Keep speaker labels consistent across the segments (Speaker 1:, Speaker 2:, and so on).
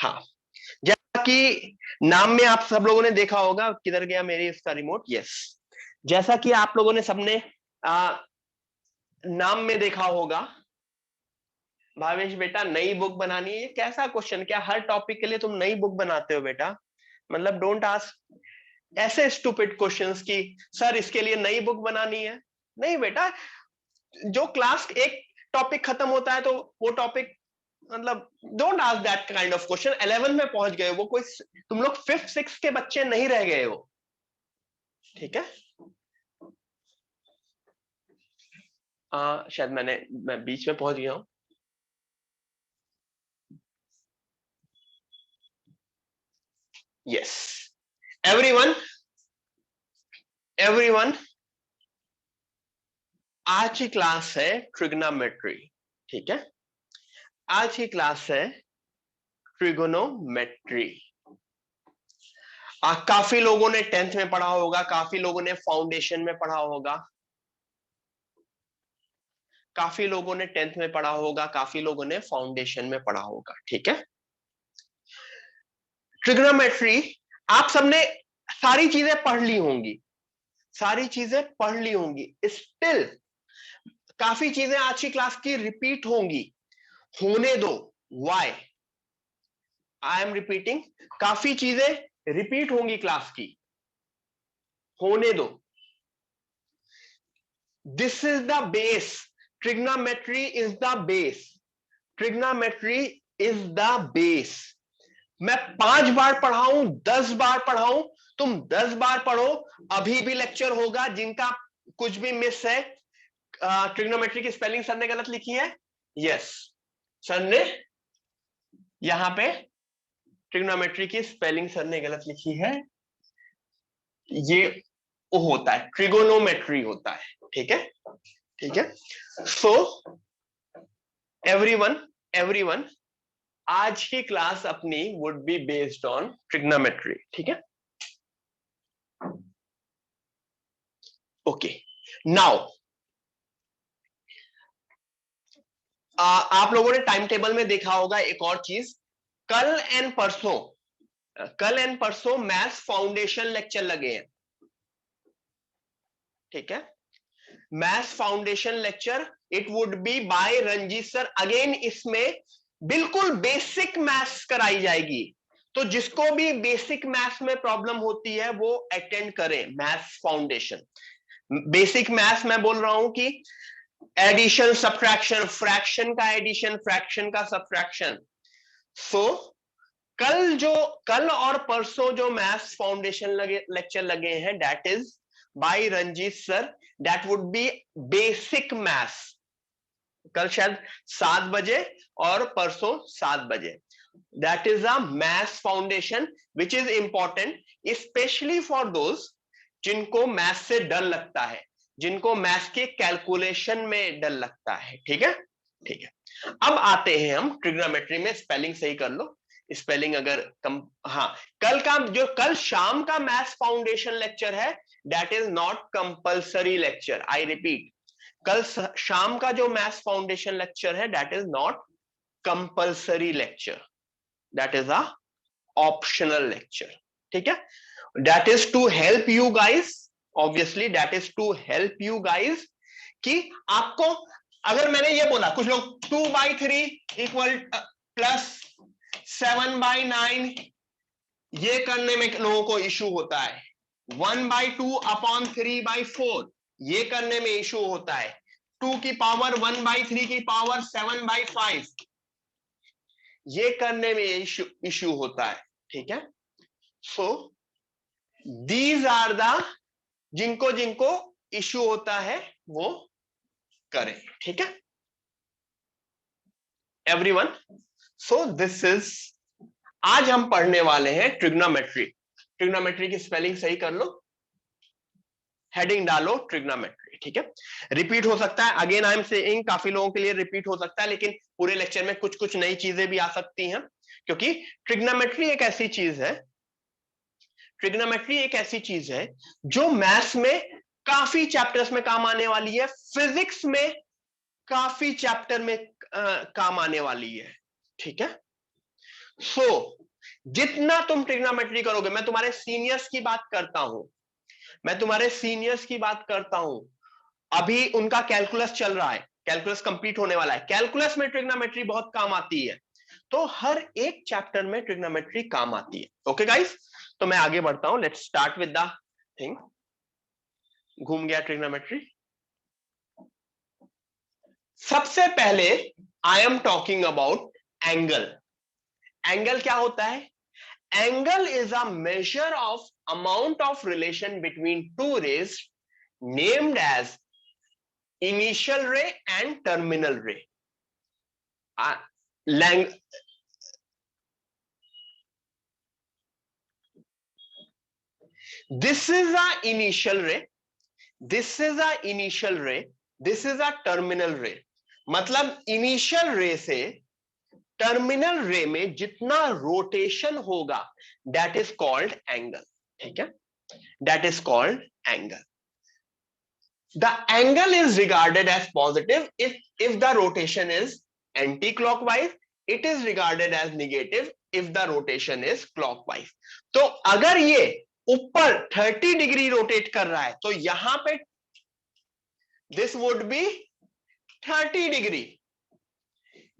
Speaker 1: हाँ, जैसा कि नाम में आप सब लोगों ने देखा होगा, किधर गया मेरी इसका रिमोट, यस, जैसा कि आप लोगों ने सबने नाम में देखा होगा, भावेश बेटा नई बुक बनानी है। ये कैसा क्वेश्चन, क्या हर टॉपिक के लिए तुम नई बुक बनाते हो बेटा? मतलब डोंट आस्क ऐसे स्टूपिड क्वेश्चंस की सर इसके लिए नई बुक बनानी है। नहीं बेटा, जो क्लास एक टॉपिक खत्म होता है तो वो टॉपिक, मतलब don't ask that kind of question. 11 में पहुंच गए वो, कोई तुम लोग 5th 6th के बच्चे नहीं रह गए हो, ठीक है? शायद मैं बीच में पहुंच गया हूं। यस, एवरीवन एवरीवन, आज की क्लास है ट्रिग्नोमेट्री, ठीक है? आज की क्लास है ट्रिगोनोमेट्री। काफी लोगों ने 10th में पढ़ा होगा, काफी लोगों ने फाउंडेशन में पढ़ा होगा, काफी लोगों ने 10th में पढ़ा होगा, काफी लोगों ने फाउंडेशन में पढ़ा होगा, ठीक है? ट्रिग्नोमेट्री आप सबने सारी चीजें पढ़ ली होंगी, सारी चीजें पढ़ ली होंगी, स्टिल काफी चीजें आज की क्लास की रिपीट होंगी, होने दो। Why I am repeating? काफी चीजें रिपीट होंगी क्लास की, होने दो। This is the base, trigonometry is the base, trigonometry is the base. मैं 5 बार पढ़ाऊं, 10 बार पढ़ाऊं, तुम 10 बार पढ़ो, अभी भी लेक्चर होगा। जिनका कुछ भी मिस है, ट्रिग्नोमेट्री की स्पेलिंग सर ने गलत लिखी है, यस, सर ने यहां पे ट्रिग्नोमेट्री की स्पेलिंग सर ने गलत लिखी है, ये वो होता है, ट्रिगोनोमेट्री होता है, ठीक है? ठीक है, सो एवरीवन एवरीवन, आज की क्लास अपनी would be based on trigonometry, ठीक है? ओके, नाउ आप लोगों ने टाइम टेबल में देखा होगा एक और चीज, कल एंड परसों मैथ्स फाउंडेशन लेक्चर लगे हैं, ठीक है? Maths foundation lecture, it would be by Ranjeet sir. Again इसमें बिल्कुल बेसिक मैथ्स कराई जाएगी, तो जिसको भी बेसिक मैथ्स में प्रॉब्लम होती है वो अटेंड करें मैथ्स फाउंडेशन। बेसिक मैथ्स मैं बोल रहा हूं कि एडिशन, सब्ट्रैक्शन, फ्रैक्शन का एडिशन, फ्रैक्शन का सब्ट्रैक्शन। सो कल और परसों जो मैथ्स फाउंडेशन लेक्चर लगे हैं, that is by Ranjeet sir, that would be basic maths. कल शायद 7 बजे और परसों 7 बजे, that is a maths foundation which is important specially for those जिनको मैथ्स से डर लगता है, जिनको मैथ्स के कैलकुलेशन में डर लगता है, ठीक है? ठीक है, अब आते हैं हम ट्रिग्नोमेट्री में। स्पेलिंग सही कर लो, स्पेलिंग अगर कम, हाँ, कल शाम का मैथ्स फाउंडेशन लेक्चर है, that is not compulsory lecture. I repeat, कल शाम का जो मैथ्स फाउंडेशन लेक्चर है, that is not compulsory lecture, that is a optional lecture, ठीक है? That is to help you guys, obviously that is to help you guys, कि आपको, अगर मैंने ये बोला, कुछ लोग 2/3 इक्वल प्लस 7/9, ये करने में लोगों को इशू होता है। 1/2 अपॉन 3/4, ये करने में इशू होता है। 2 की पावर 1/3 की पावर 7/5, ये करने में इशू होता है, ठीक है? सो दीज आर द, जिनको जिनको इशू होता है वो करें, ठीक है एवरीवन? सो दिस इज, आज हम पढ़ने वाले हैं ट्रिग्नोमेट्री। ट्रिग्नोमेट्री की स्पेलिंग सही कर लो, हेडिंग डालो ट्रिग्नोमेट्री, ठीक है? रिपीट हो सकता है, अगेन आई एम सेइंग, काफी लोगों के लिए रिपीट हो सकता है, लेकिन पूरे लेक्चर में कुछ कुछ नई चीजें भी आ सकती हैं, क्योंकि ट्रिग्नोमेट्री एक ऐसी चीज है, ट्रिग्नोमेट्री एक ऐसी चीज है जो मैथ्स में काफी चैप्टर्स में काम आने वाली है, फिजिक्स में काफी चैप्टर में काम आने वाली है, ठीक है? सो जितना तुम ट्रिग्नोमेट्री करोगे, मैं तुम्हारे सीनियर्स की बात करता हूं, मैं तुम्हारे सीनियर्स की बात करता हूं, अभी उनका कैलकुलस चल रहा है, कैलकुलस कंप्लीट होने वाला है, कैलकुलस में ट्रिग्नोमेट्री बहुत काम आती है, तो हर एक चैप्टर में ट्रिग्नोमेट्री काम आती है। ओके गाइस, तो मैं आगे बढ़ता हूं, let's start with the thing. घूम गया ट्रिग्नोमेट्री। सबसे पहले I am talking about angle. Angle क्या होता है? Angle is a measure of amount of relation between two rays named as initial ray and terminal ray. This is a initial ray, this is a initial ray, this is a terminal ray। मतलब initial रे से terminal रे में जितना rotation होगा that is called angle. ठीक है, that is called angle. The angle is regarded as positive if the rotation is anti-clockwise, it is regarded as negative if the rotation is clockwise। तो अगर ये ऊपर 30 डिग्री रोटेट कर रहा है तो यहां पे दिस वुड बी 30 डिग्री।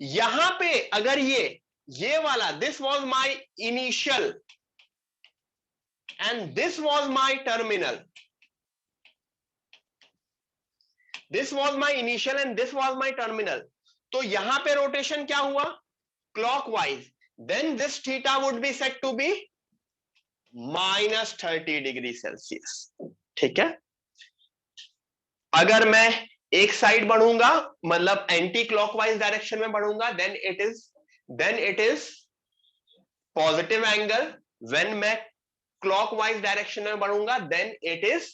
Speaker 1: यहां पे अगर ये वाला this was my initial and this was my terminal, this was my initial and this was my terminal, तो यहां पे रोटेशन क्या हुआ? Clockwise. Then this theta would be set to be -30 degree Celsius. ठीक है, अगर मैं एक साइड बढ़ूंगा मतलब एंटी क्लॉकवाइज डायरेक्शन में बढ़ूंगा then it is positive angle. When मैं क्लॉकवाइज डायरेक्शन में बढ़ूंगा then it is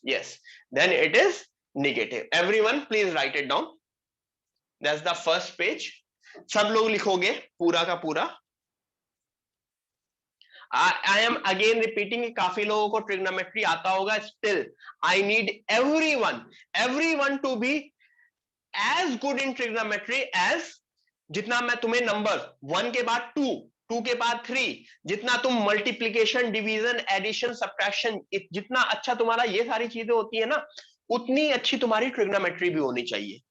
Speaker 1: yes, then it is negative। everyone please write it down, that's the first page। सब लोग लिखोगे पूरा का पूरा। I am again repeating, काफी लोगों को ट्रिग्नोमेट्री आता होगा, still I need everyone to be as good in trigonometry as जितना मैं तुम्हें नंबर 1 के बाद 2 के बाद 3, जितना तुम मल्टीप्लीकेशन, डिवीजन, एडिशन, सब्ट्रैक्शन, जितना अच्छा तुम्हारा ये सारी चीजें होती है ना, उतनी अच्छी तुम्हारी ट्रिग्नोमेट्री भी होनी चाहिए।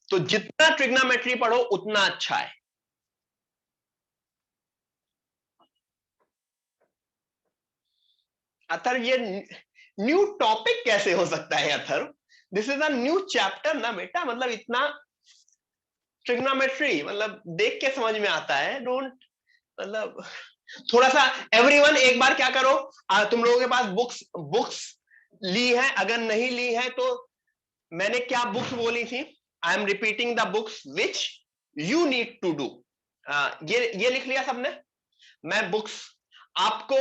Speaker 1: तो जितना ट्रिग्नोमेट्री पढ़ो उतना अच्छा है। अथर ये न्यू टॉपिक कैसे हो सकता है other? This is a new chapter ना बेटा, मतलब इतना ट्रिग्नोमेट्री मतलब देख के समझ में आता है, डोंट मतलब थोड़ा सा। एवरीवन एक बार क्या करो, तुम लोगों के पास बुक्स ली है, अगर नहीं ली है तो मैंने क्या बुक्स बोली थी, I am repeating the books which you need to do. ये लिख लिया सबने? मैं बुक्स आपको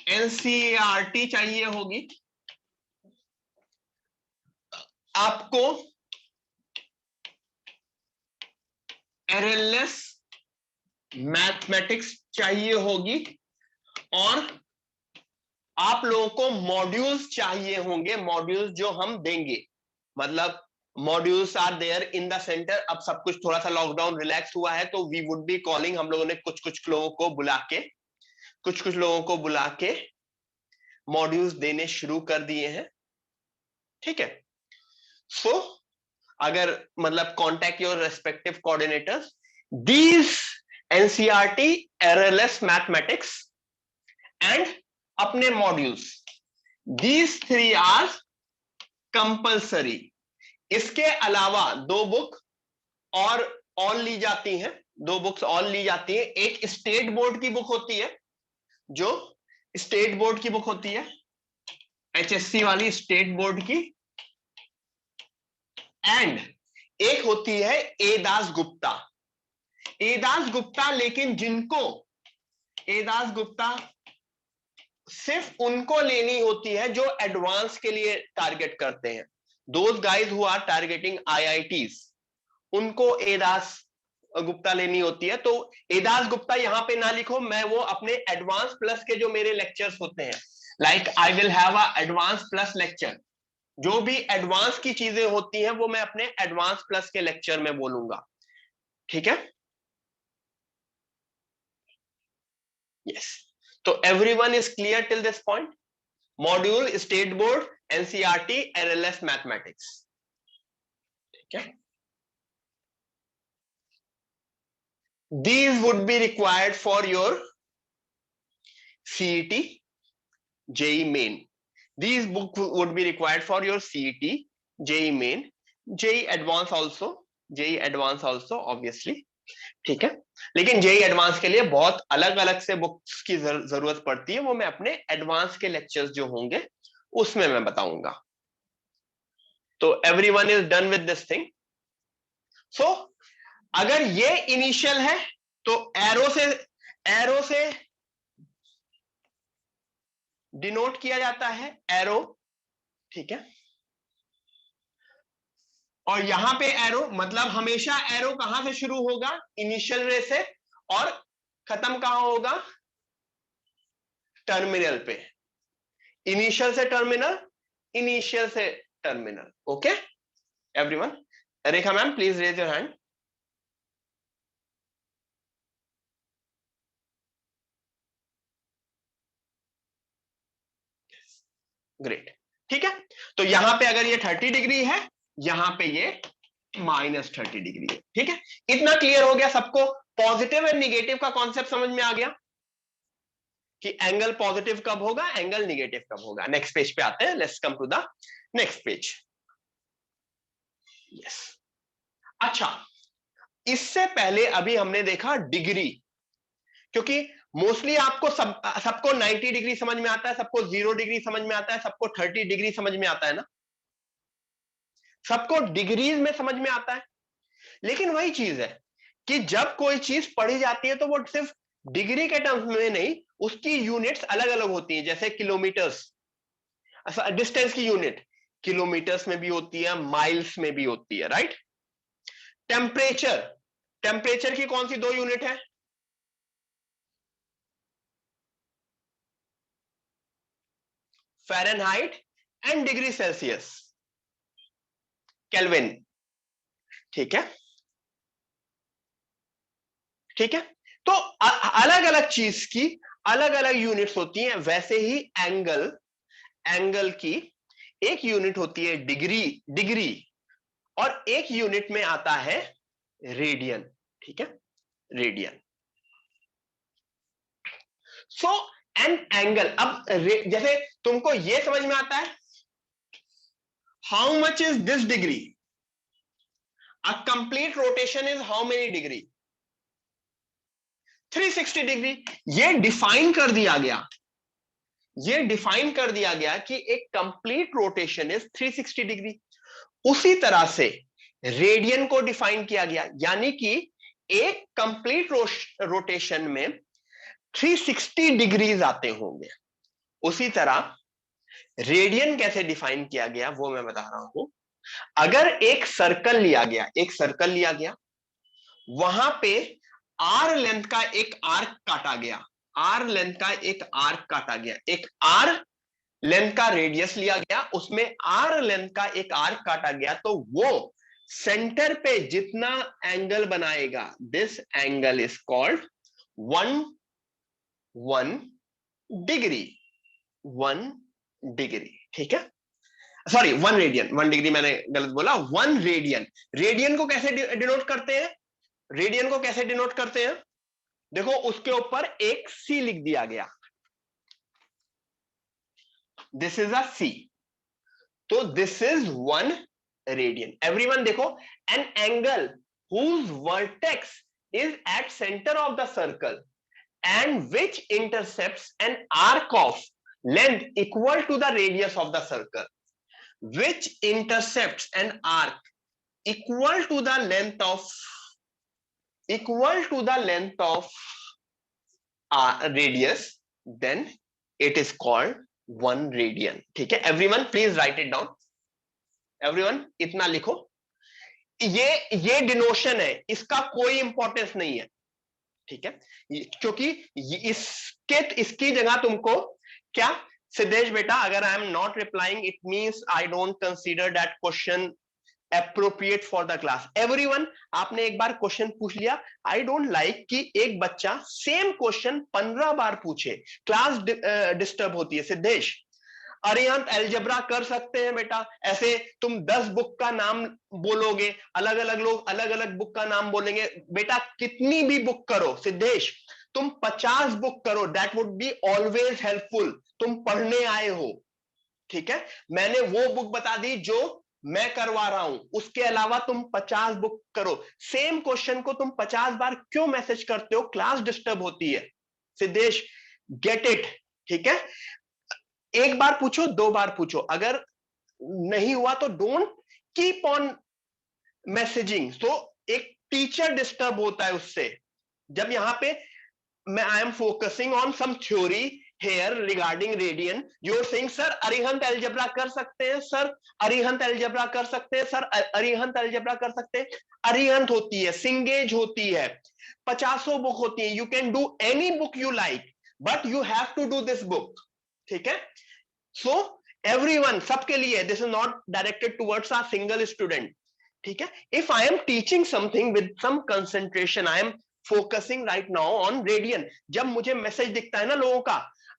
Speaker 1: एनसीईआरटी चाहिए होगी, आपको एरएलएस मैथमेटिक्स चाहिए होगी, और आप लोगों को मॉड्यूल्स चाहिए होंगे, मॉड्यूल्स जो हम देंगे, मतलब modules are there in the centre. अब सब कुछ थोड़ा सा लॉकडाउन रिलैक्स हुआ है तो वी वुड बी कॉलिंग, हम लोगों ने कुछ लोगों को बुला के मॉड्यूल्स देने शुरू कर दिए हैं। ठीक है, सो अगर मतलब contact your respective coordinators, these NCERT, RLS mathematics and अपने मॉड्यूल्स, दीज 3 आर कंपल्सरी। इसके अलावा 2 बुक और ली जाती हैं, 2 बुक्स और ली जाती हैं। एक स्टेट बोर्ड की बुक होती है, जो स्टेट बोर्ड की बुक होती है, एचएससी वाली स्टेट बोर्ड की, एंड एक होती है एदास गुप्ता। एदास गुप्ता, लेकिन जिनको एदास गुप्ता सिर्फ उनको लेनी होती है जो एडवांस के लिए टारगेट करते हैं, those guys who are targeting IITs, उनको एदास गुप्ता लेनी होती है। तो एदास गुप्ता यहां पे ना लिखो, मैं वो अपने एडवांस प्लस के जो मेरे लेक्चर्स होते हैं like I will have a advance plus lecture. जो भी एडवांस की चीजें होती हैं वो मैं अपने एडवांस प्लस के लेक्चर में बोलूंगा, ठीक है? यस, तो everyone is clear till this point? Module, state board, NCERT, LLS mathematics, ठीक है? These would be required for your CET, JEE Main. These book would be required for your CET, JEE Main, JEE Advance also, JEE Advance also obviously, ठीक है? लेकिन JEE Advance के लिए बहुत अलग अलग से बुक्स की जरूरत पड़ती है, वो मैं अपने एडवांस के लेक्चर्स जो होंगे उसमें मैं बताऊंगा। तो everyone is done with this thing. So अगर ये इनिशियल है तो एरो से डिनोट किया जाता है, एरो, ठीक है? और यहां पे एरो मतलब हमेशा एरो कहां से शुरू होगा? इनिशियल रे से, और खत्म कहां होगा? टर्मिनल पे। इनिशियल से टर्मिनल, इनिशियल से terminal, okay everyone? Rekha ma'am please raise your hand. Great, ठीक है? तो यहां पे अगर ये 30 डिग्री है, यहां पे ये -30 डिग्री है, ठीक है? इतना क्लियर हो गया सबको? पॉजिटिव एंड निगेटिव का कॉन्सेप्ट समझ में आ गया कि एंगल पॉजिटिव कब होगा, एंगल निगेटिव कब होगा। नेक्स्ट पेज पे आते हैं, let's come to the next page. Yes, अच्छा, इससे पहले अभी हमने देखा डिग्री, क्योंकि मोस्टली आपको सबको 90 डिग्री समझ में आता है, सबको 0 डिग्री समझ में आता है, सबको 30 डिग्री समझ में आता है ना, सबको डिग्रीज में समझ में आता है। लेकिन वही चीज है कि जब कोई चीज पढ़ी जाती है तो वो सिर्फ डिग्री के टर्म्स में नहीं, उसकी यूनिट्स अलग अलग होती हैं। जैसे किलोमीटर्स, डिस्टेंस की यूनिट किलोमीटर्स में भी होती है, माइल्स में भी होती है, राइट? टेम्परेचर, टेम्परेचर की कौन सी 2 यूनिट है? Fahrenheit and degree Celsius, kelvin, ठीक है? ठीक है, तो अलग अलग चीज की अलग अलग यूनिट्स होती हैं। वैसे ही एंगल, एंगल की एक यूनिट होती है डिग्री, डिग्री, और एक यूनिट में आता है रेडियन, ठीक है? रेडियन। सो एन एंगल, अब जैसे तुमको ये समझ में आता है, how much is this degree? A complete rotation is how many degree? 360 degree. ये डिफाइन कर दिया गया, ये डिफाइन कर दिया गया कि एक कंप्लीट रोटेशन इज 360 डिग्री। उसी तरह से रेडियन को डिफाइन किया गया, यानी कि एक कंप्लीट रोटेशन में 360 डिग्रीज आते होंगे। उसी तरह रेडियन कैसे डिफाइन किया गया वो मैं बता रहा हूं। अगर एक सर्कल लिया गया, एक सर्कल लिया गया, वहां पे आर लेंथ का एक आर्क काटा गया, आर लेंथ का एक आर्क काटा गया, एक आर लेंथ का रेडियस लिया गया, उसमें आर लेंथ का एक आर्क काटा गया, तो वो सेंटर पे जितना एंगल बनाएगा, this angle is called 1 degree, 1 degree, ठीक है? सॉरी 1 रेडियन, 1 डिग्री मैंने गलत बोला, 1 रेडियन। रेडियन को कैसे डिनोट करते हैं? रेडियन को कैसे डिनोट करते हैं? देखो उसके ऊपर एक सी लिख दिया गया, दिस इज अ सी, तो दिस इज 1 रेडियन। एवरीवन देखो, an angle whose vertex is at center of the circle and which intercepts an arc of length equal to the radius of the circle, which intercepts an arc equal to the length of radius, then it is called 1 radian, ठीक है? Everyone please write it down, everyone इतना लिखो। ये डिनोशन है, इसका कोई importance नहीं है, ठीक है? क्योंकि इसकी जगह तुमको क्या सिद्धेश बेटा, अगर I am not replying it means I don't consider that question appropriate for the class. Everyone, आपने एक बार क्वेश्चन पूछ लिया, आई डोंट लाइक कि एक बच्चा सेम क्वेश्चन 15 बार पूछे, क्लास डिस्टर्ब होती है। सिद्धेश, अरिहंत अलजेब्रा कर सकते हैं बेटा, ऐसे तुम 10 बुक का नाम बोलोगे, अलग अलग लोग अलग अलग बुक का नाम बोलेंगे बेटा, कितनी भी बुक करो। सिद्धेश, तुम 50 बुक करो, that would be always helpful, तुम पढ़ने आए हो, ठीक है। मैंने वो बुक बता दी जो मैं करवा रहा हूं, उसके अलावा तुम 50 बुक करो। सेम क्वेश्चन को तुम 50 बार क्यों मैसेज करते हो? क्लास डिस्टर्ब होती है। सिद्धेश, गेट इट, ठीक है। एक बार पूछो, 2 बार पूछो, अगर नहीं हुआ तो डोंट कीप ऑन मैसेजिंग। तो एक टीचर डिस्टर्ब होता है उससे। जब यहां पे मैं I am focusing on some theory here regarding radian, you're saying sir Arihant algebra कर सकते हैं, सर अरिहंत अलजेब्रा कर सकते हैं, सर अरिहंत अलजेब्रा कर सकते हैं। अरिहंत होती है, सिंगेज होती है, 50 बुक होती है, you can do any book you like, but you have to do this book, ठीक है। सो एवरीवन, सबके लिए, this is not directed towards a single student, ठीक है। If I am teaching something with some concentration, I am focusing right now on radian, जब मुझे message दिखता है ना लोगों का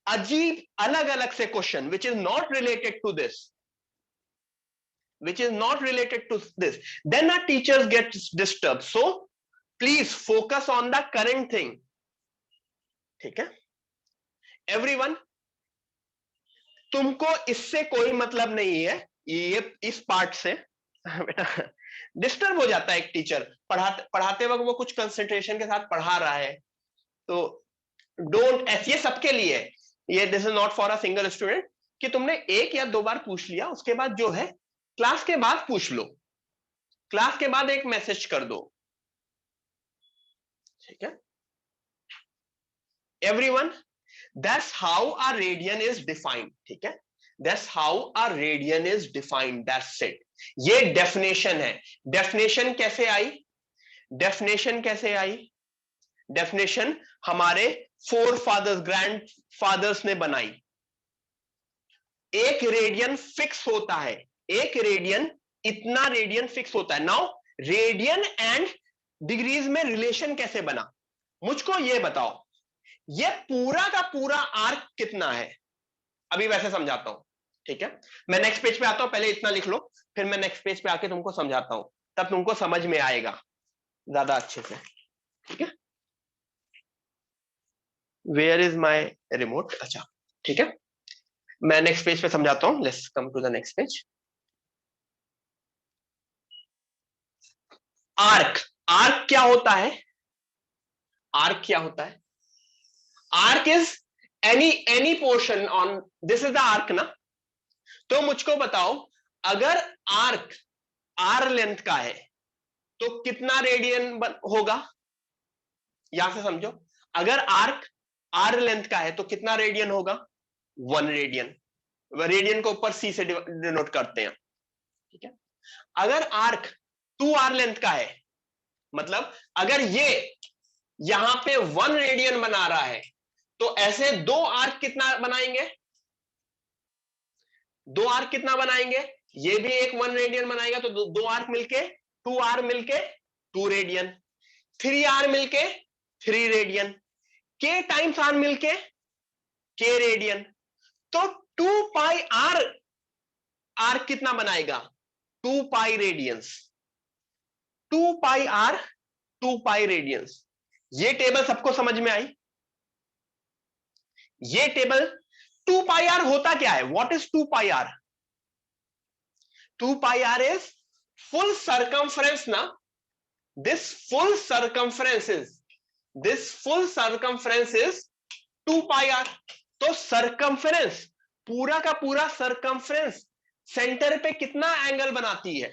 Speaker 1: अजीब अलग अलग से question which is not related to this, which is not related to this, then our teachers get disturbed. So please focus on the current thing, ठीक है। एवरीवन, तुमको इससे कोई मतलब नहीं है, ये इस पार्ट से बेटा डिस्टर्ब हो जाता है एक टीचर, पढ़ाते वक्त वो कुछ कंसंट्रेशन के साथ पढ़ा रहा है, तो डोंट, ये सबके लिए है, ये this is not for a single student, कि तुमने 1 या 2 बार पूछ लिया, उसके बाद जो है क्लास के बाद पूछ लो, क्लास के बाद एक मैसेज कर दो, ठीक है। Everyone, that's how a radian is defined, ठीक है। That's how a radian is defined, that's it. ये डेफिनेशन है। डेफिनेशन कैसे आई? डेफिनेशन कैसे आई? डेफिनेशन हमारे फोर फादर्स, ग्रैंड फादर्स ने बनाई। एक रेडियन फिक्स होता है, एक रेडियन, इतना रेडियन फिक्स होता है। नाउ रेडियन एंड डिग्रीज में रिलेशन कैसे बना, मुझको ये बताओ। ये पूरा का पूरा आर्क कितना है, अभी वैसे समझाता हूं, ठीक है। मैं नेक्स्ट पेज पे आता हूं, पहले इतना लिख लो, फिर मैं नेक्स्ट पेज पे आके तुमको समझाता हूं, तब तुमको समझ में आएगा ज्यादा अच्छे से, ठीक है। Where is my remote? अच्छा, ठीक है, मैं नेक्स्ट पेज पे समझाता हूं। Let's come to the next page. Arc, arc क्या होता है? आर्क क्या होता है? Arc is any portion on, this is the arc ना। तो मुझको बताओ, अगर आर्क आर लेंथ का है तो कितना रेडियन होगा? यहां से समझो, अगर आर्क आर लेंथ का है तो कितना रेडियन होगा? 1 रेडियन। रेडियन को ऊपर सी से डिनोट करते हैं, ठीक है। अगर आर्क 2 आर लेंथ का है, मतलब अगर ये यहां पे 1 रेडियन बना रहा है, तो ऐसे 2 आर्क कितना बनाएंगे? 2 आर्क कितना बनाएंगे? ये भी एक 1 रेडियन बनाएगा, तो 2 आर्क मिलके 2 आर मिलके 2 रेडियन, 3 आर मिलके 3 रेडियन, के टाइम्स आर मिलके के रेडियन, तो 2 पाई आर, आर कितना बनाएगा? 2 pi radians, 2 pi R 2 pi radians. ये टेबल सबको समझ में आई? ये टेबल 2 पाई आर होता क्या है? What is 2 pi R? 2 pi R is full circumference ना, this full circumference is 2 pi R. तो सर्कमफ्रेंस, पूरा का पूरा सर्कमफ्रेंस सेंटर पे कितना एंगल बनाती है?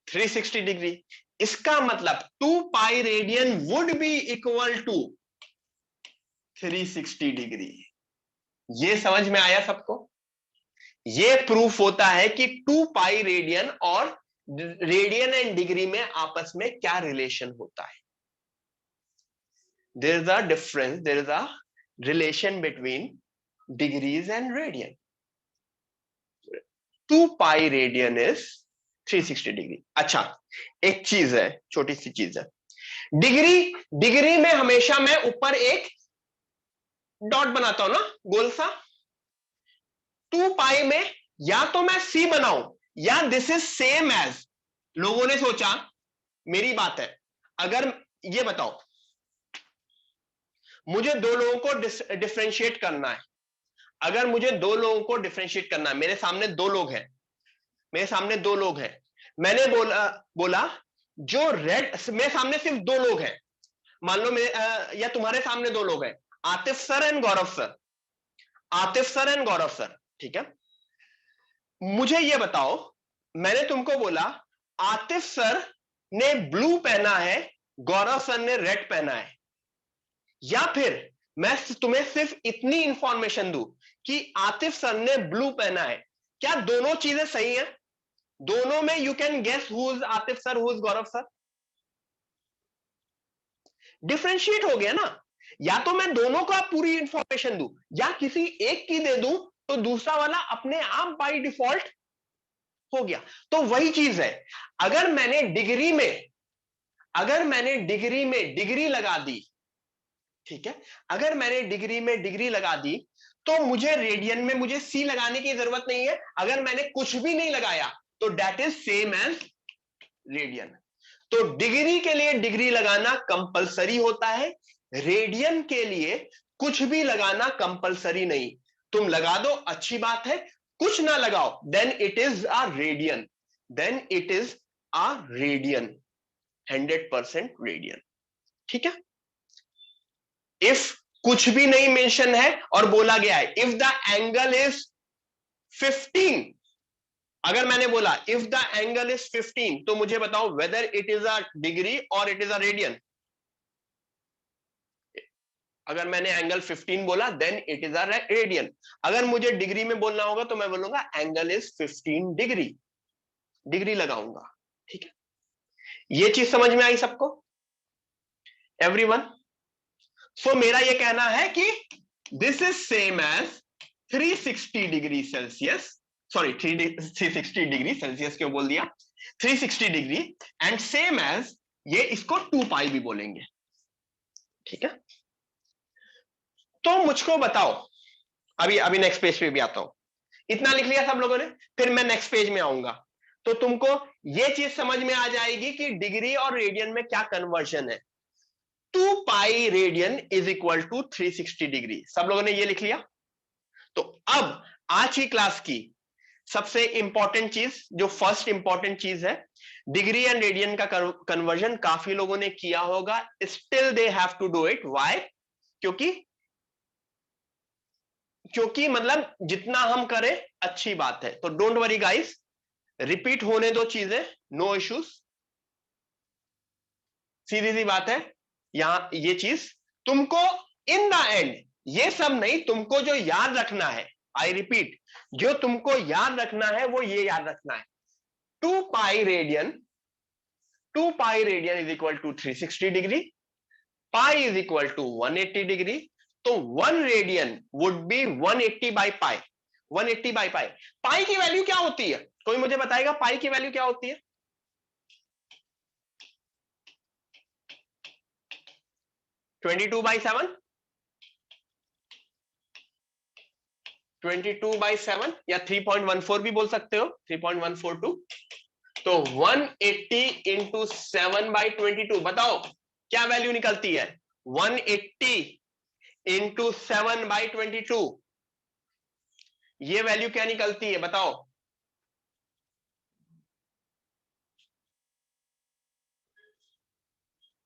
Speaker 1: 360 डिग्री। इसका मतलब 2 पाई radian would be equal to 360 degree. ये समझ में आया सबको? ये प्रूफ होता है कि 2 पाई रेडियन और रेडियन एंड डिग्री में आपस में क्या रिलेशन होता है। there is a difference, there is a relation between degrees and radian. 2 pi radian is 360 degree. अच्छा, एक चीज है, छोटी सी चीज है, डिग्री में हमेशा मैं ऊपर एक डॉट बनाता हूं ना, गोल सा. 2 पाई में या तो मैं सी बनाऊं या दिस इज सेम एज. लोगों ने सोचा, मेरी बात है, अगर ये बताओ, मुझे दो लोगों को डिफरेंशिएट करना है. अगर मुझे दो लोगों को डिफरेंशिएट करना है, मेरे सामने दो लोग हैं, मैंने बोला जो रेड, मेरे सामने सिर्फ दो लोग हैं, मान लो मेरे या तुम्हारे सामने दो लोग हैं, Atif sir and Gaurav sir. ठीक है, मुझे ये बताओ, मैंने तुमको बोला आतिफ सर ने ब्लू पहना है, गौरव सर ने रेड पहना है, या फिर मैं तुम्हें सिर्फ इतनी इंफॉर्मेशन दूं कि आतिफ सर ने ब्लू पहना है. क्या दोनों चीजें सही हैं? दोनों में you can guess who is Atif sir, who is Gaurav sir. Differentiate हो गया ना. या तो मैं दोनों को पूरी इंफॉर्मेशन दूं या किसी एक की दे दूं, तो दूसरा वाला अपने आप बाय डिफॉल्ट हो गया. तो वही चीज है, अगर मैंने डिग्री में डिग्री लगा दी, ठीक है, अगर मैंने डिग्री में डिग्री लगा दी, तो मुझे रेडियन में मुझे सी लगाने की जरूरत नहीं है. अगर मैंने कुछ भी नहीं लगाया तो that is same as radian. तो डिग्री के लिए डिग्री लगाना कंपलसरी होता है, रेडियन के लिए कुछ भी लगाना कंपलसरी नहीं. तुम लगा दो, अच्छी बात है, कुछ ना लगाओ, then it is a radian, 100% radian. ठीक है. इफ कुछ भी नहीं मेंशन है और बोला गया है इफ द एंगल इज 15, अगर मैंने बोला इफ द एंगल इज 15, तो मुझे बताओ whether it is a degree और इट इज अ रेडियन. अगर मैंने एंगल 15 बोला then it is a radian. अगर मुझे डिग्री में बोलना होगा तो मैं बोलूंगा एंगल इज 15 डिग्री लगाऊंगा. ठीक है, ये चीज समझ में आई सबको, एवरीवन? सो मेरा ये कहना है कि this is same as 360 degree Celsius, sorry 360 degree Celsius क्यों बोल दिया, 360 डिग्री, एंड सेम एज, ये इसको 2 पाई भी बोलेंगे. ठीक है, तो मुझको बताओ, अभी नेक्स्ट पेज पे भी आता हूं. इतना लिख लिया सब लोगों ने, फिर मैं नेक्स्ट पेज में आऊंगा, तो तुमको ये चीज समझ में आ जाएगी कि डिग्री और रेडियन में क्या कन्वर्जन है. 2 पाई radian is equal to 360 degree. सब लोगों ने ये लिख लिया. तो अब आज की क्लास की सबसे इंपॉर्टेंट चीज, जो फर्स्ट इंपॉर्टेंट चीज है, डिग्री एंड रेडियन का कन्वर्जन काफी लोगों ने किया होगा, still they have to do it. Why? क्योंकि मतलब जितना हम करें अच्छी बात है. तो डोंट वरी गाइस, रिपीट होने दो चीजें, नो इश्यूज. सीधी सी बात है, यहां ये चीज तुमको इन द एंड, ये सब नहीं, तुमको जो याद रखना है, आई रिपीट, जो तुमको याद रखना है वो ये याद रखना है, 2 पाई radian is equal to 360 degree, pi is equal to 180 degree. तो 1 radian would be 180 by pi. 180 by pi. Pi की वैल्यू क्या होती है? कोई मुझे बताएगा पाई की वैल्यू क्या होती है? 22/7, 22/7 या 3.14 भी बोल सकते हो, 3.142. तो 180 इंटू 7/22, बताओ क्या वैल्यू निकलती है? 180 इंटू 7/22, ये वैल्यू क्या निकलती है बताओ?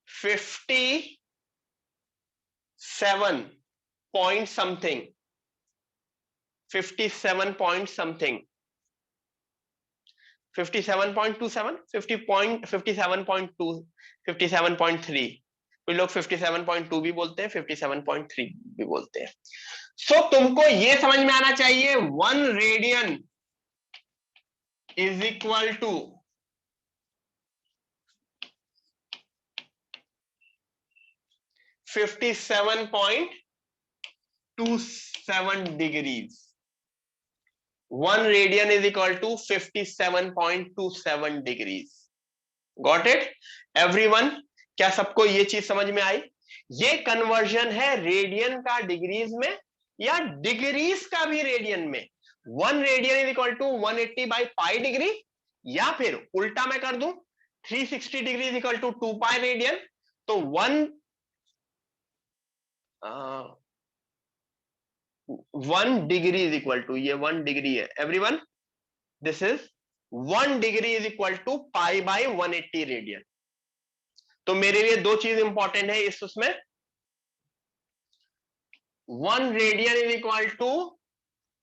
Speaker 1: 57 पॉइंट समथिंग, 57 पॉइंट समथिंग, 57.27, 57.2, 57.3, कुछ लोग 57.2 भी बोलते हैं, 57.3 भी बोलते हैं. सो तुमको ये समझ में आना चाहिए 1 radian is equal to 57 57.27 degrees. 1 radian is equal to 57.27 degrees. Got it? Everyone, क्या सबको ये चीज समझ में आई? ये कन्वर्जन है रेडियन का डिग्रीज में या डिग्रीज का भी रेडियन में. 1 radian is equal to 180 by pi degree, या फिर उल्टा मैं कर दूं 360 degree is equal to 2 pi radian. तो 1 डिग्री इज इक्वल टू, ये 1 डिग्री है everyone, this is 1 degree is equal to pi by 180 radian. तो मेरे लिए दो चीज इंपॉर्टेंट है इस उसमें. 1 radian is equal to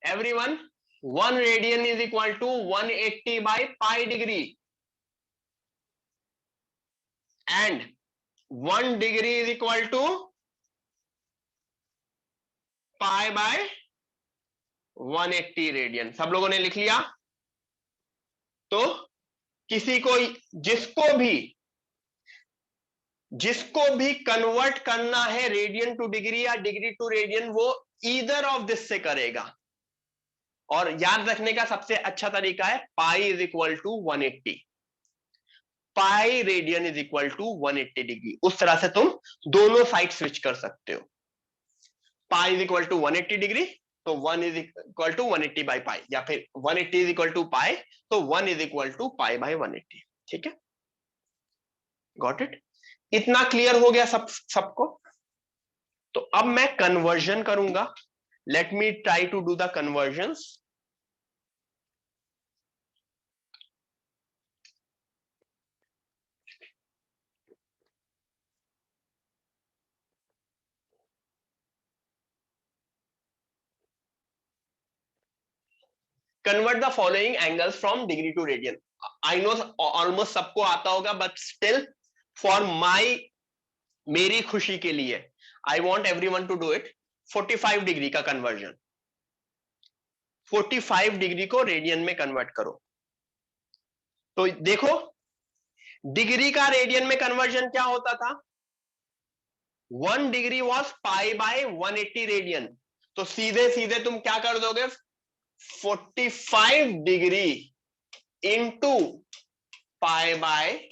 Speaker 1: everyone, 1 radian is equal to 180 by pi degree, and 1 degree is equal to pi by 180 radian. सब लोगों ने लिख लिया? तो किसी को, जिसको भी कन्वर्ट करना है रेडियन टू डिग्री या डिग्री टू रेडियन, वो ईदर ऑफ दिस से करेगा. और याद रखने का सबसे अच्छा तरीका है pi is equal to 180, pi radian is equal to 180 degree. उस तरह से तुम दोनों साइड स्विच कर सकते हो. Pi is equal to 180 degree, तो 1 is equal to 180 by pi, या फिर 180 इज इक्वल टू पाई, तो 1 is equal to pi by 180. ठीक है, गॉट इट? इतना क्लियर हो गया सबको? तो अब मैं कन्वर्जन करूंगा. Let me try to do the conversions. Convert the following angles from degree to radian. I know almost सबको आता होगा, but still for मेरी खुशी के लिए I want everyone to do it. 45 degree का कन्वर्जन, 45 डिग्री को रेडियन में कन्वर्ट करो. तो देखो, डिग्री का रेडियन में कन्वर्जन क्या होता था? 1 degree was pi by 180 radian. तो सीधे सीधे तुम क्या कर दोगे? 45 डिग्री इंटू पाई बाय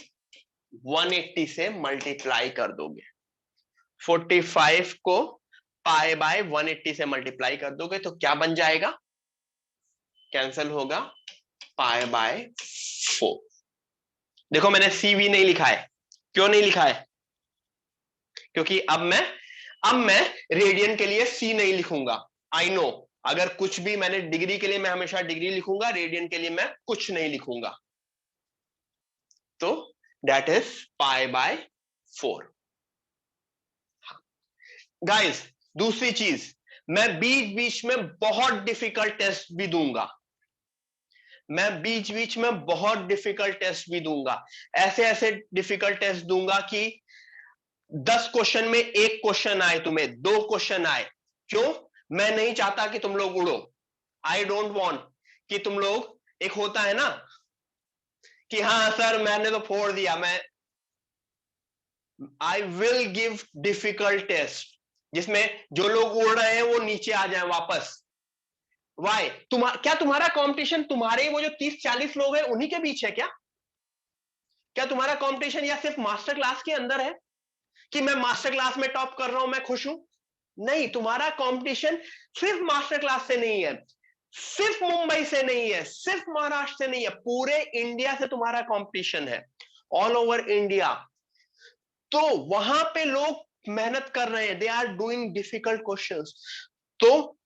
Speaker 1: 180 से मल्टीप्लाई कर दोगे. 45 को पाई बाय 180 से मल्टीप्लाई कर दोगे तो क्या बन जाएगा? कैंसल होगा, पाई बाय 4. देखो मैंने CV नहीं लिखा है. क्यों नहीं लिखा है? क्योंकि अब मैं रेडियन के लिए C नहीं लिखूंगा. आई नो, अगर कुछ भी मैंने डिग्री के लिए मैं हमेशा डिग्री लिखूंगा, रेडियन के लिए मैं कुछ नहीं लिखूंगा. तो that is pi by 4. Guys, दूसरी चीज, मैं बीच बीच में बहुत डिफिकल्ट टेस्ट भी दूंगा. ऐसे ऐसे डिफिकल्ट टेस्ट दूंगा कि 10 क्वेश्चन में 1 क्वेश्चन आए, तुम्हें 2 क्वेश्चन आए. क्यों? मैं नहीं चाहता कि तुम लोग उड़ो. आई डोंट वॉन्ट कि तुम लोग, एक होता है ना कि हाँ सर मैंने तो फोड़ दिया. I will give difficult test जिसमें जो लोग उड़ रहे हैं वो नीचे आ जाएं वापस. वाई? क्या तुम्हारा कंपटीशन तुम्हारे वो जो 30-40 लोग हैं उन्हीं के बीच है क्या? क्या तुम्हारा कंपटीशन या सिर्फ मास्टर क्लास के अंदर है कि मैं मास्टर क्लास में टॉप कर रहा हूं, मैं खुश हूं? नहीं, तुम्हारा कंपटीशन सिर्फ मास्टर क्लास से नहीं है, सिर्फ मुंबई से नहीं है, सिर्फ महाराष्ट्र से नहीं है, पूरे इंडिया से तुम्हारा कंपटीशन है, ऑल ओवर इंडिया. तो वहां पे लोग मेहनत कर रहे हैं, they are doing difficult questions. तो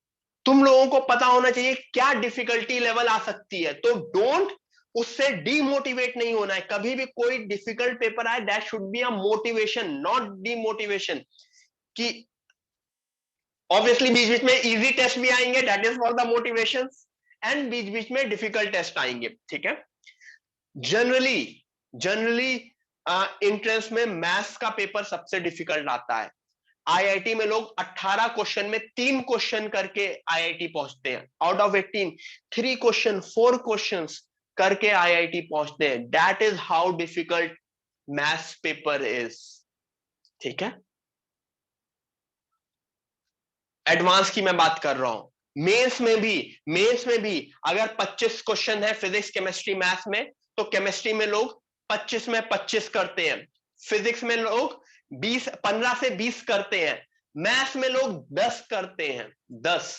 Speaker 1: तुम लोगों को पता होना चाहिए क्या डिफिकल्टी लेवल आ सकती है. तो डोंट, उससे डीमोटिवेट नहीं होना है. कभी भी कोई डिफिकल्ट पेपर आए, that should be a motivation, not demotivation. कि ऑब्वियसली बीच बीच में इजी टेस्ट भी आएंगे, that is for the motivation, and बीच बीच में डिफिकल्ट टेस्ट आएंगे. ठीक है? जनरली एंट्रेंस में मैथ्स का पेपर सबसे डिफिकल्ट आता है. आईआईटी में लोग 18 क्वेश्चन में 3 क्वेश्चन करके आईआईटी पहुंचते हैं. आउट ऑफ 18 3 क्वेश्चन 4 क्वेश्चंस करके आईआईटी पहुंचते हैं. That is how difficult maths paper is. ठीक है? एडवांस की मैं बात कर रहा हूं। मेंस में भी अगर 25 क्वेश्चन है फिजिक्स केमिस्ट्री मैथ्स में, तो केमिस्ट्री में लोग 25 में 25 करते हैं, फिजिक्स में लोग 15 से 20 करते हैं, मैथ्स में लोग 10 करते हैं, 10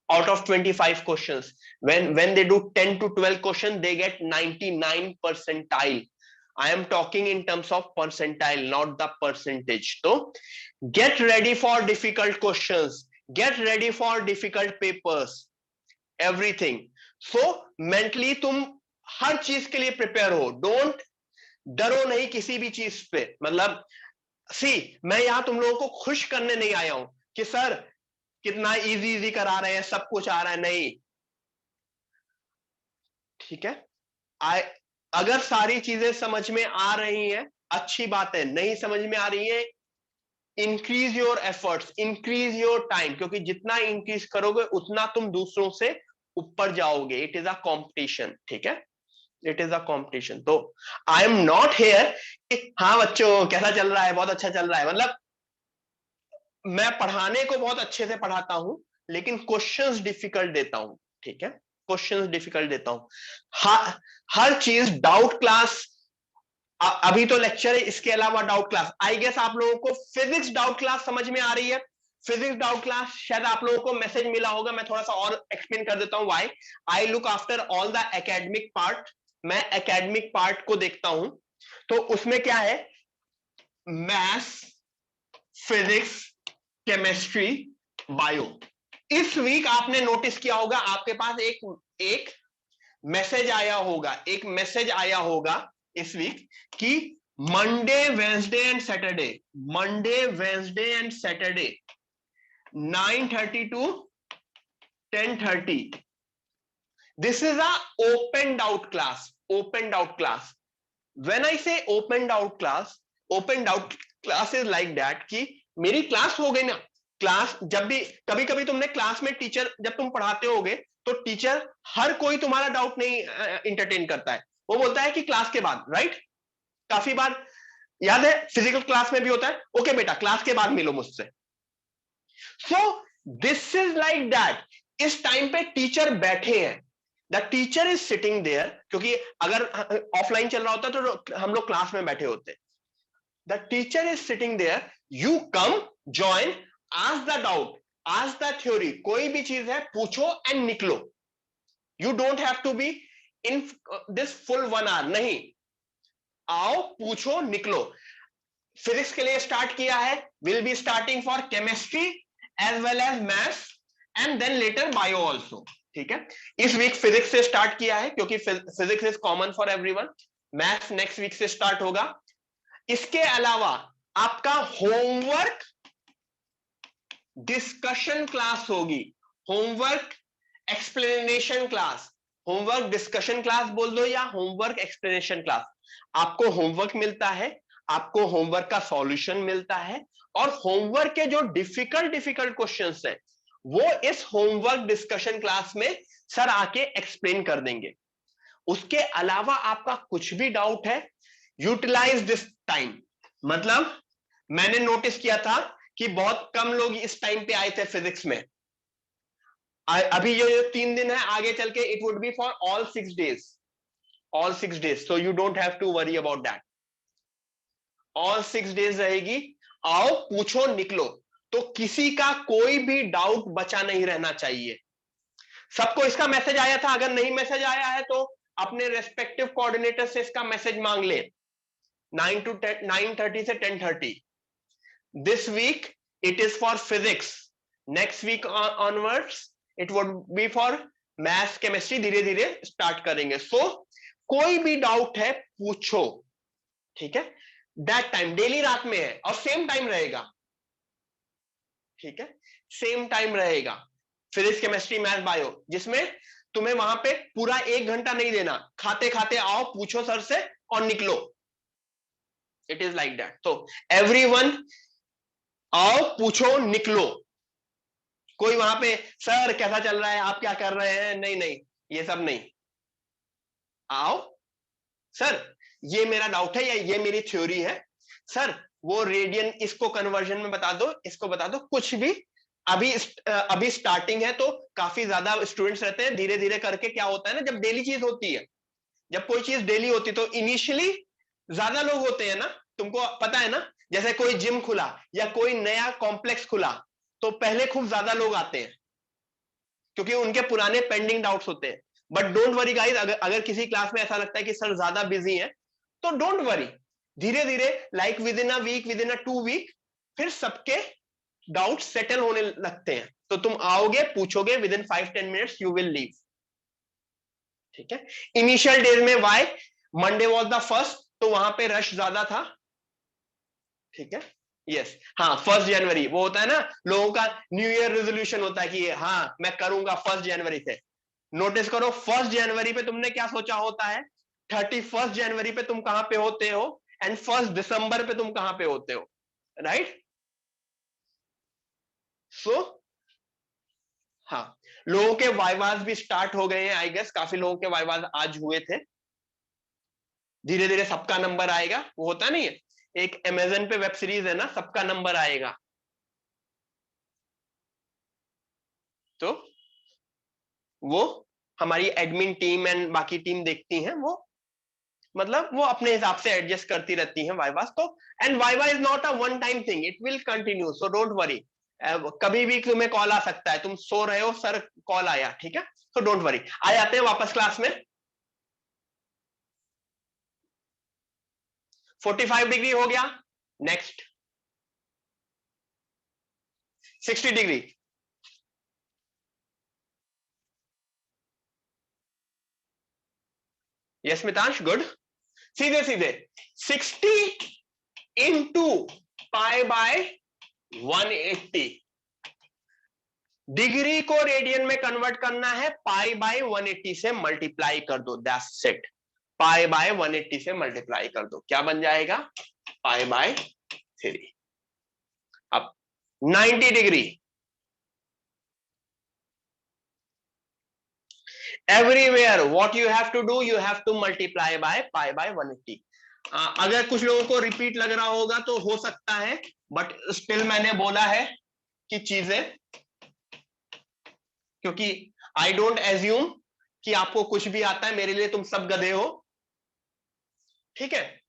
Speaker 1: out of 25 questions. When they do 10 to 12 question, they get 99 percentile. I am talking in terms of percentile, not the percentage. So get ready for difficult questions, get ready for difficult papers, everything. So mentally तुम हर चीज के लिए prepare हो, don't डरो नहीं किसी भी चीज पे। मतलब सी, मैं यहां तुम लोगों को खुश करने नहीं आया हूं कि सर कितना इजी इजी करा रहे हैं, सब कुछ आ रहा है, नहीं। ठीक है, अगर सारी चीजें समझ में आ रही हैं अच्छी बात है, नहीं समझ में आ रही है, increase your efforts, increase your time, क्योंकि जितना इंक्रीज करोगे उतना तुम दूसरों से ऊपर जाओगे। इट इज अ कॉम्पिटिशन, ठीक है, इट इज अ कॉम्पिटिशन। तो आई एम नॉट हेयर हाँ बच्चों कैसा चल रहा है, बहुत अच्छा चल रहा है, मतलब मैं पढ़ाने को बहुत अच्छे से पढ़ाता हूं, लेकिन क्वेश्चंस डिफिकल्ट देता हूं, ठीक है, क्वेश्चंस डिफिकल्ट देता हूं। हर चीज डाउट क्लास, अभी तो लेक्चर है, इसके अलावा डाउट क्लास। आई गेस आप लोगों को फिजिक्स डाउट क्लास समझ में आ रही है। फिजिक्स डाउट क्लास शायद आप लोगों को मैसेज मिला होगा, मैं थोड़ा सा और एक्सप्लेन कर देता हूं। Why I look after all the academic part, मैं एकेडमिक पार्ट को देखता हूं। तो उसमें क्या है, मैथ्स, फिजिक्स, केमिस्ट्री, बायो। इस वीक आपने नोटिस किया होगा आपके पास एक मैसेज आया होगा, एक मैसेज आया होगा इस वीक कि Monday Wednesday and Saturday, Monday Wednesday and Saturday 9:30 to 10:30, this is a open doubt class, open doubt class. When I say open doubt class, open doubt class is like that कि मेरी class हो गई ना, class जब भी कभी कभी तुमने क्लास में टीचर जब तुम पढ़ाते होगे तो टीचर हर कोई तुम्हारा डाउट नहीं इंटरटेन करता है, वो बोलता है कि क्लास के बाद, राइट। काफी बार याद है फिजिकल क्लास में भी होता है, ओके बेटा क्लास के बाद मिलो मुझसे। So this is like that, इस टाइम पे टीचर बैठे हैं, the teacher is sitting there, क्योंकि अगर ऑफलाइन चल रहा होता तो हम लोग क्लास में बैठे होते। The teacher is sitting there, you come join, ask the doubt, ask the theory, कोई भी चीज है पूछो एंड निकलो। You don't have to be in this full 1 hour, नहीं, आओ पूछो निकलो। फिजिक्स के लिए स्टार्ट किया है, will be starting for chemistry as well as maths and then later bio also, ठीक है। इस वीक फिजिक्स से स्टार्ट किया है क्योंकि physics is common for everyone, maths next week से स्टार्ट होगा। इसके अलावा आपका होमवर्क डिस्कशन क्लास होगी, homework explanation class, homework discussion class बोल दो या होमवर्क एक्सप्लेनेशन क्लास। आपको होमवर्क मिलता है, आपको होमवर्क का सॉल्यूशन मिलता है, और होमवर्क के जो डिफिकल्ट डिफिकल्ट क्वेश्चंस हैं वो इस होमवर्क डिस्कशन क्लास में सर आके एक्सप्लेन कर देंगे। उसके अलावा आपका कुछ भी डाउट है, यूटिलाइज दिस टाइम। मतलब मैंने नोटिस किया था कि बहुत कम लोग इस टाइम पे आए थे फिजिक्स में। अभी ये 3 दिन है, आगे चल के it would be for all 6 days, all 6 days, so you don't have to worry about that, all 6 days रहेगी। आओ पूछो निकलो, तो किसी का कोई भी डाउट बचा नहीं रहना चाहिए। सबको इसका मैसेज आया था, अगर नहीं मैसेज आया है तो अपने रेस्पेक्टिव कोऑर्डिनेटर से इसका मैसेज मांग ले। 9:30 से 10:30 this week it is for physics, next week onwards it would be for maths chemistry, धीरे धीरे स्टार्ट करेंगे। सो कोई भी डाउट है पूछो, ठीक है। दैट टाइम डेली रात में है और सेम टाइम रहेगा, ठीक है, सेम टाइम रहेगा फिजिक्स केमिस्ट्री मैथ बायो, जिसमें तुम्हें वहां पे पूरा 1 घंटा नहीं देना, खाते खाते आओ पूछो सर से और निकलो। It is like that. तो एवरीवन आओ पूछो निकलो। कोई वहां पे सर कैसा चल रहा है, आप क्या कर रहे हैं, नहीं नहीं, ये सब नहीं। आओ सर ये मेरा डाउट है या ये मेरी थ्योरी है, सर वो रेडियन इसको कन्वर्जन में बता दो, इसको बता दो, कुछ भी अभी स्टार्टिंग है तो काफी ज्यादा स्टूडेंट्स रहते हैं, धीरे धीरे करके क्या होता है ना, जब डेली चीज होती है, जब कोई चीज डेली होती है तो इनिशियली ज्यादा लोग होते हैं ना, तुमको पता है ना, जैसे कोई जिम खुला या कोई नया कॉम्प्लेक्स खुला तो पहले खूब ज्यादा लोग आते हैं क्योंकि उनके पुराने पेंडिंग डाउट्स होते हैं। बट डोंट वरी गाइस, अगर किसी क्लास में ऐसा लगता है कि सर ज्यादा बिजी है तो डोंट वरी, धीरे धीरे like within a week, within a 2 week फिर सबके डाउट सेटल होने लगते हैं, तो तुम आओगे पूछोगे, within 5-10 minutes you will leave. ठीक है, इनिशियल डेज में why Monday was the first, तो वहां पे रश ज्यादा था। ठीक है, यस, हाँ 1 जनवरी वो होता है ना, लोगों का न्यू ईयर रेजोल्यूशन होता है कि हाँ मैं करूंगा 1 जनवरी से। नोटिस करो 1 जनवरी पे तुमने क्या सोचा होता है, 31 जनवरी पे तुम कहां पे होते हो, एंड 1 दिसंबर पे तुम कहां पे होते हो, राइट? सो हाँ, लोगों के वाइवाज भी स्टार्ट हो गए हैं, आई गेस काफी लोगों के वाइवाज आज हुए थे। धीरे धीरे सबका नंबर आएगा, वो होता नहीं है, एक अमेजन पे वेब सीरीज है ना, सबका नंबर आएगा, तो वो हमारी एडमिन टीम एंड बाकी टीम देखती हैं, वो मतलब वो अपने हिसाब से एडजस्ट करती रहती हैं वाइवास तो। And viva is not a one time thing, it will continue, so don't worry. कभी भी तुम्हें कॉल आ सकता है, तुम सो रहे हो सर कॉल आया, ठीक है, तो डोंट वरी। आ जाते हैं वापस क्लास में। 45 डिग्री हो गया, next 60 degree. Yes Mitansh, good. सीधे सीधे 60 इंटू पाई बाय 180, डिग्री को रेडियन में कन्वर्ट करना है, पाई बाय 180 से मल्टीप्लाई कर दो, दैट्स इट। पाई बाय 180 से मल्टीप्लाई कर दो, क्या बन जाएगा, पाई बाय 3। अब 90 डिग्री, everywhere what you have to do, you have to multiply by pi by 180। अगर कुछ लोगों को रिपीट लग रहा होगा तो हो सकता है, बट स्टिल मैंने बोला है कि चीजें, क्योंकि आई डोंट एज्यूम कि आपको कुछ भी आता है, मेरे लिए तुम सब गधे हो, ठीक है,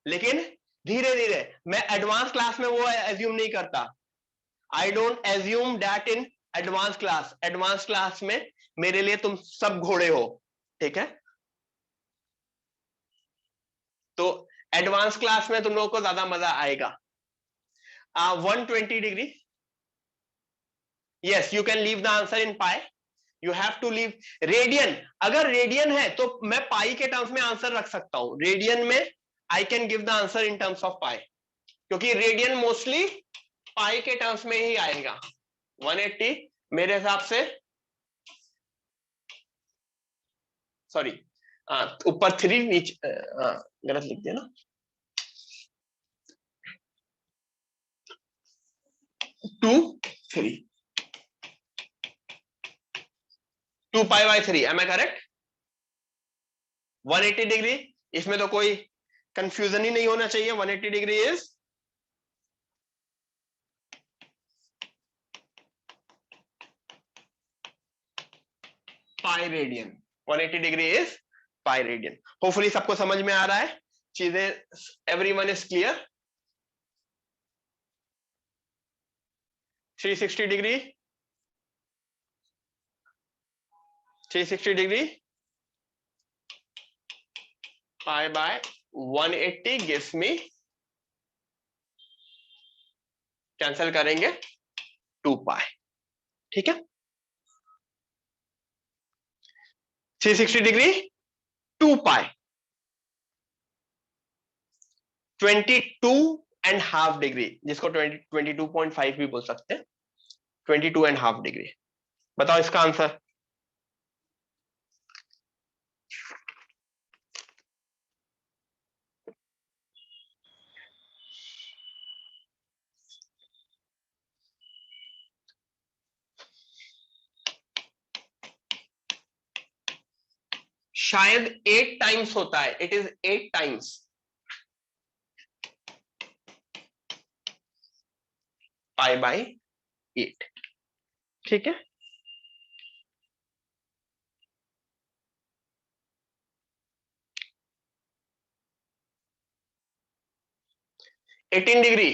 Speaker 1: लेकिन धीरे धीरे, मैं एडवांस क्लास में वो एज्यूम नहीं करता, I don't assume that in advance class. Advance class में मेरे लिए तुम सब घोड़े हो, ठीक है, तो एडवांस क्लास में तुम लोगों को ज्यादा मजा आएगा। 120 डिग्री, yes you can leave the answer in pi, you have to leave radian. अगर रेडियन है तो मैं पाई के टर्म्स में आंसर रख सकता हूं, रेडियन में I can give the answer in terms of pi, क्योंकि रेडियन मोस्टली पाई के टर्म्स में ही आएगा। 180 मेरे हिसाब से, सॉरी ऊपर 3 नीचे, गलत लिख दिया ना, 2 3, 2 pi by 3, am I correct? 180 degree, इसमें तो कोई कंफ्यूजन ही नहीं होना चाहिए, 180 degree is pi radian, 180 degree is pi radian. Hopefully सबको समझ में आ रहा है चीजें, everyone is clear. 360 degree, 360 degree pi by 180 gives me, cancel करेंगे 2 पाई, ठीक है, 360 डिग्री 2 पाई, 22.5 डिग्री, जिसको 22.5 भी बोल सकते हैं, 22.5 डिग्री। बताओ इसका आंसर। शायद 8 टाइम्स होता है, इट इज 8 टाइम्स π/8, ठीक है। Eighteen degree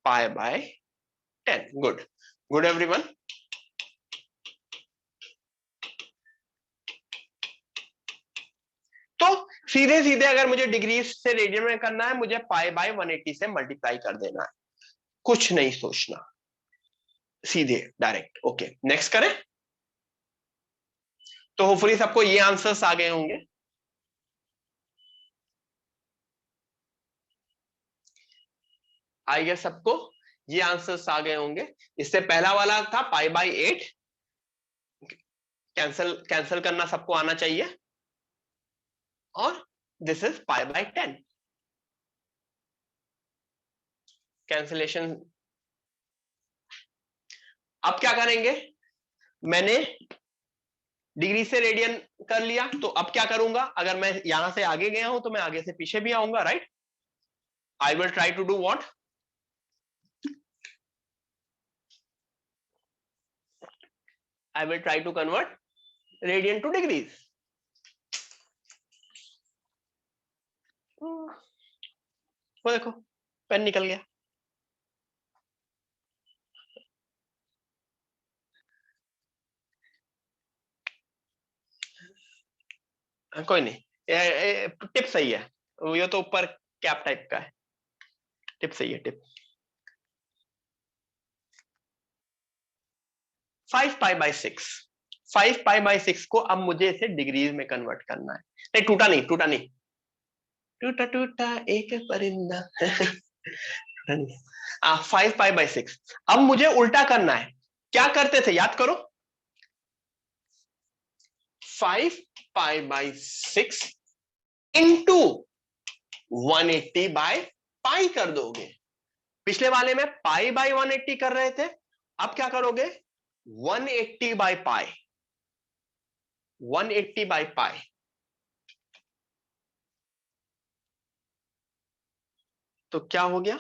Speaker 1: π/10, good everyone. तो सीधे सीधे अगर मुझे डिग्री से रेडियन में करना है, मुझे π/180 से मल्टीप्लाई कर देना है, कुछ नहीं सोचना, सीधे डायरेक्ट। ओके, नेक्स्ट करें। तो होपफुली सबको ये आंसर्स आ गए होंगे। आई गेस सबको ये आंसर्स आ गए होंगे। इससे पहला वाला था π/8, कैंसल करना सबको आना चाहिए, और दिस इज π/10, कैंसिलेशन। अब क्या करेंगे, मैंने डिग्री से रेडियन कर लिया, तो अब क्या करूंगा, अगर मैं यहां से आगे गया हूं तो मैं आगे से पीछे भी आऊंगा, right. I will try to do what, I will try to convert radian to degrees. वो देखो पेन निकल गया। कोई नहीं, टिप सही है, ये तो ऊपर कैप टाइप का है, टिप सही है, टिप। 5π/6, 5π/6 को अब मुझे इसे डिग्रीज में कन्वर्ट करना है। नहीं, टूटा नहीं, टूटा टूटा एक परिंदा 5π/6। अब मुझे उल्टा करना है, क्या करते थे याद करो, 5π/6 इंटू 180/π कर दोगे। पिछले वाले में π/180 कर रहे थे, अब क्या करोगे, 180/π, 180/π। तो क्या हो गया,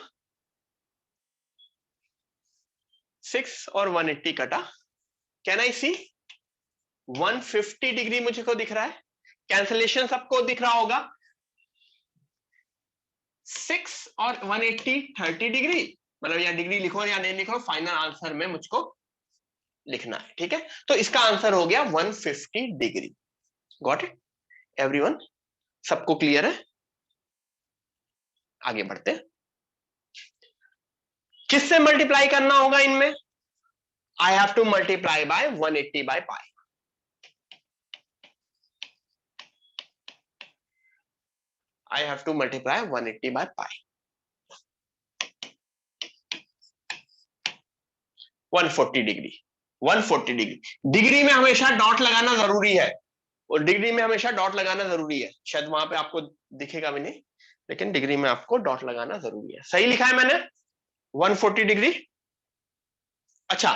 Speaker 1: 6 और 180 कटा, कैन आई सी 150 डिग्री मुझको दिख रहा है, कैंसिलेशन सबको दिख रहा होगा, 6 और 180 30 डिग्री, मतलब या डिग्री लिखो या नहीं लिखो, फाइनल आंसर में मुझको लिखना है, ठीक है। तो इसका आंसर हो गया 150 डिग्री। गॉट इट एवरीवन, सबको क्लियर है। आगे बढ़ते हैं, किससे मल्टीप्लाई करना होगा इनमें, I have to multiply by 180/π। I have to multiply 180/π, 140 degree, 140 degree. Degree में हमेशा डॉट लगाना जरूरी है, और डिग्री में हमेशा डॉट लगाना जरूरी है, शायद वहां पे आपको दिखेगा भी नहीं, लेकिन डिग्री में आपको डॉट लगाना जरूरी है। सही लिखा है मैंने, 140 डिग्री। अच्छा,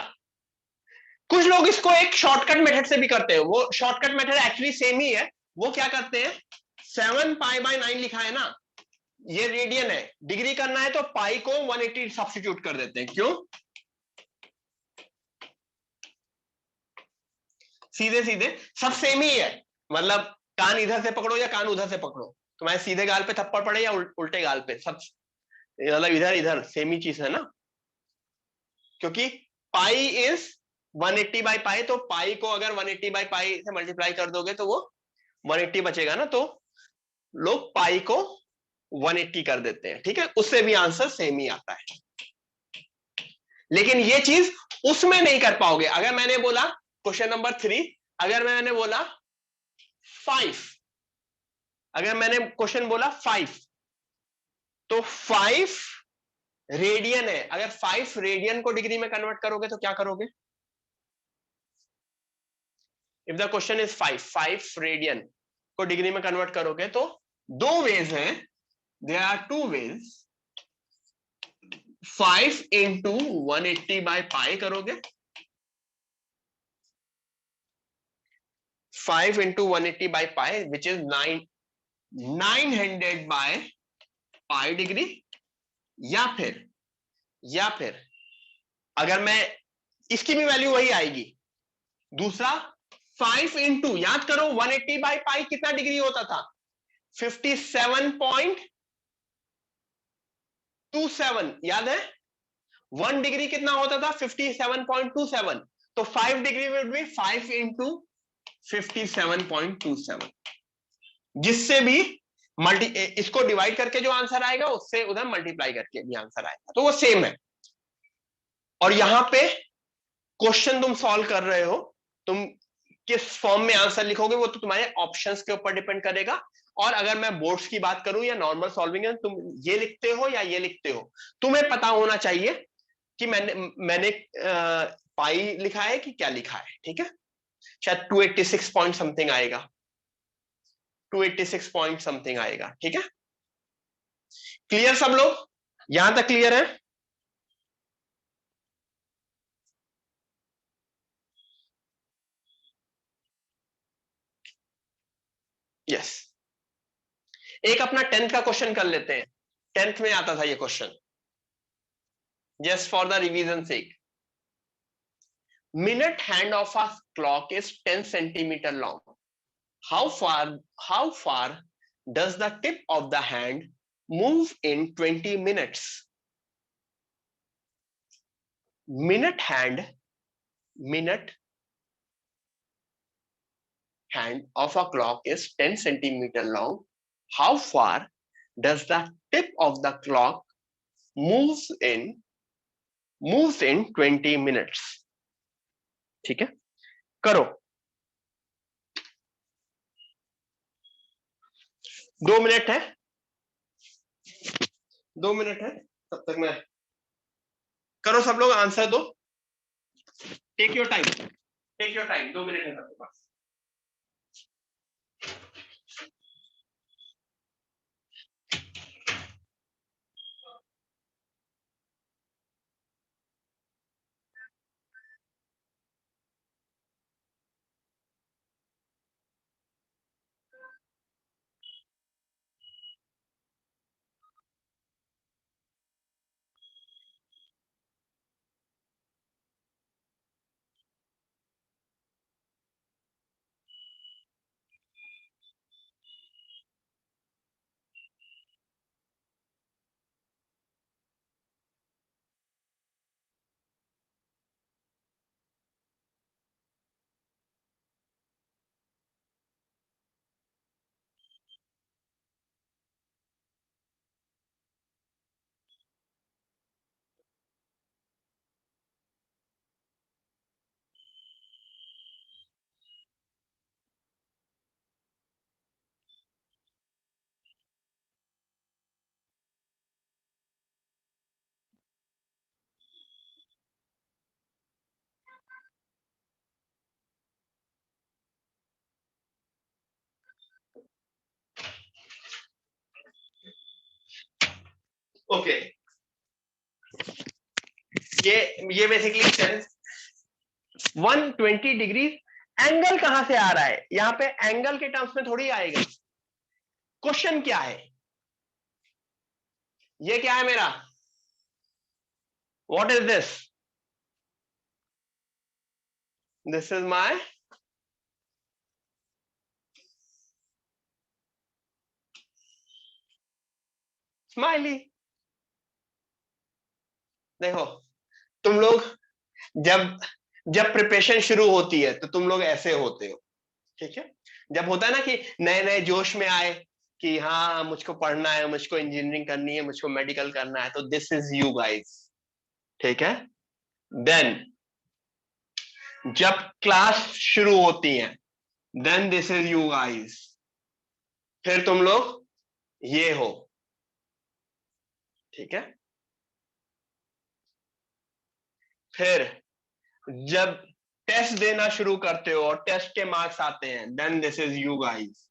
Speaker 1: कुछ लोग इसको एक शॉर्टकट मेथड से भी करते हैं, वो शॉर्टकट मेथड एक्चुअली सेम ही है। वो क्या करते हैं, 7π/9 लिखा है ना, ये रेडियन है, डिग्री करना है तो पाई को 180 सब्स्टिट्यूट कर देते हैं। क्यों, सीधे सीधे सब सेम ही है, मतलब कान इधर से पकड़ो या कान उधर से पकड़ो, तुम्हारे सीधे गाल पे थप्पड़ पड़े या उल्टे गाल पे, सब मतलब इधर इधर सेम ही चीज है ना। क्योंकि पाई इज 180/π, तो पाई को अगर 180/π से मल्टीप्लाई कर दोगे तो वो 180 बचेगा ना, तो लोग पाई को 180 कर देते हैं, ठीक है, उससे भी आंसर सेम ही आता है। लेकिन ये चीज उसमें नहीं कर पाओगे। अगर मैंने बोला क्वेश्चन नंबर 3, अगर मैंने बोला 5, अगर मैंने क्वेश्चन बोला 5, तो 5 रेडियन है, अगर 5 रेडियन को डिग्री में कन्वर्ट करोगे तो क्या करोगे, if the question is 5 radian को डिग्री में कन्वर्ट करोगे तो दो वेज हैं, there are two ways. 5 into 180/π करोगे, 5 into 180 by pi which is 900 by pi degree, या फिर अगर मैं इसकी भी वैल्यू वही आएगी। दूसरा 5 इंटू, याद करो 180 बाई पाई कितना डिग्री होता था, 57.27, याद है? 1 डिग्री कितना होता था, 57.27, तो 5 डिग्री विल बी 5 इंटू 57.27, जिससे भी इसको डिवाइड करके जो आंसर आएगा उससे उधर मल्टीप्लाई करके भी आंसर आएगा, तो वो सेम है। और यहां पे क्वेश्चन तुम सॉल्व कर रहे हो, तुम किस फॉर्म में आंसर लिखोगे वो तो तुम्हारे ऑप्शंस के ऊपर डिपेंड करेगा। और अगर मैं बोर्ड्स की बात करूं या नॉर्मल सॉल्विंग है, तुम ये लिखते हो या ये लिखते हो, तुम्हें पता होना चाहिए कि मैंने पाई लिखा है कि क्या लिखा है, ठीक है? शायद 286 पॉइंट समथिंग आएगा, 286 पॉइंट समथिंग आएगा, ठीक है? क्लियर सब लोग, यहां तक क्लियर है? यस। एक अपना 10th का क्वेश्चन कर लेते हैं, 10th में आता था ये question, just for the revision sake. Minute hand of a clock is 10 centimeter long. How far does the tip of the hand move in 20 minutes? Minute hand of a clock is 10 centimeter long. How far does the tip of the clock moves in 20 minutes? ठीक है, करो। 2 minute है, 2 minute है, तब तक मैं करो, सब लोग आंसर दो। टेक योर टाइम, 2 मिनट है सबके पास। ओके, ये बेसिकली 120 डिग्री एंगल कहां से आ रहा है, यहां पे एंगल के टर्म्स में थोड़ी आएगा। क्वेश्चन क्या है, ये क्या है मेरा, what is this? This is my smiley. देखो तुम लोग जब जब प्रिपरेशन शुरू होती है तो तुम लोग ऐसे होते हो, ठीक है? जब होता है ना कि नए नए जोश में आए कि हाँ मुझको पढ़ना है, मुझको इंजीनियरिंग करनी है, मुझको मेडिकल करना है, तो दिस इज यू गाइस, ठीक है? देन जब क्लास शुरू होती है, then this is you guys, फिर तुम लोग ये हो, ठीक है? फिर जब टेस्ट देना शुरू करते हो और टेस्ट के मार्क्स आते हैं, then this is you guys.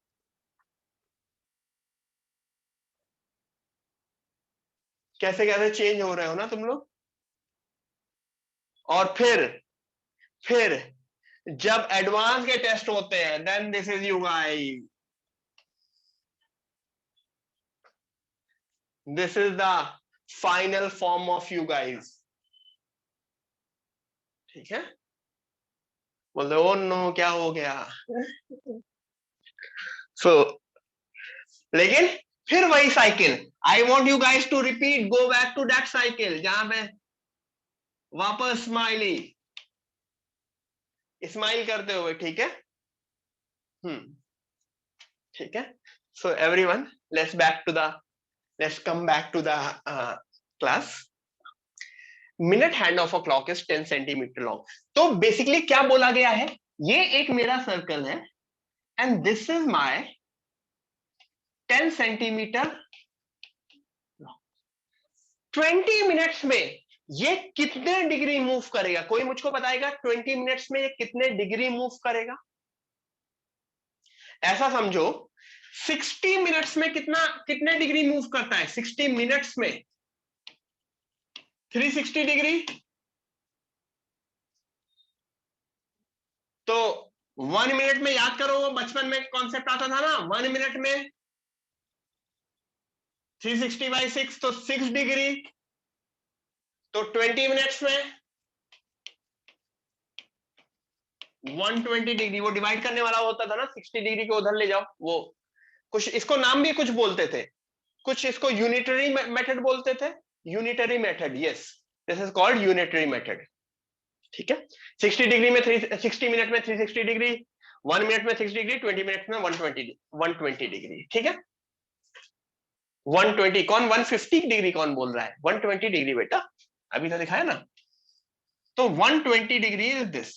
Speaker 1: कैसे कैसे चेंज हो रहे हो ना तुम लोग। और फिर जब एडवांस के टेस्ट होते हैं, then this is you guys, this is the final form of you guys. ठीक है, बोलते ओ नो क्या हो गया। सो लेकिन फिर वही cycle, I want you guys to repeat, go back to that cycle, जहां पे वापस स्माइली, स्माइल करते हुए। ठीक है, ठीक है। So everyone, let's come back to the class. Minute hand of a clock is 10 centimetre long. तो बेसिकली क्या बोला गया है, ये एक मेरा सर्कल है and this is my 10 centimetre. 20 minutes में ये कितने डिग्री मूव करेगा, कोई मुझको बताएगा 20 मिनट्स में ये कितने डिग्री मूव करेगा। ऐसा समझो 60 मिनट्स में कितने डिग्री मूव करता है, 60 मिनट्स में 360 डिग्री। तो 1 मिनट में, याद करो वो बचपन में कॉन्सेप्ट आता था ना, 1 मिनट में 360/6, तो 6 डिग्री। तो 20 मिनट्स में 120 डिग्री। वो डिवाइड करने वाला होता था ना, 60 डिग्री को उधर ले जाओ, वो कुछ इसको नाम भी कुछ बोलते थे, कुछ इसको यूनिटरी मेथड बोलते थे। Unitary method, yes, this is called unitary method. ठीक है, 60 डिग्री में 60 मिनट में 360 डिग्री, 1 मिनट में 6 डिग्री, 20 मिनट में 120 डिग्री। ठीक है, 120 कौन, 150 डिग्री कौन बोल रहा है, 120 डिग्री बेटा, अभी तो दिखाया ना। तो 120 degree is this,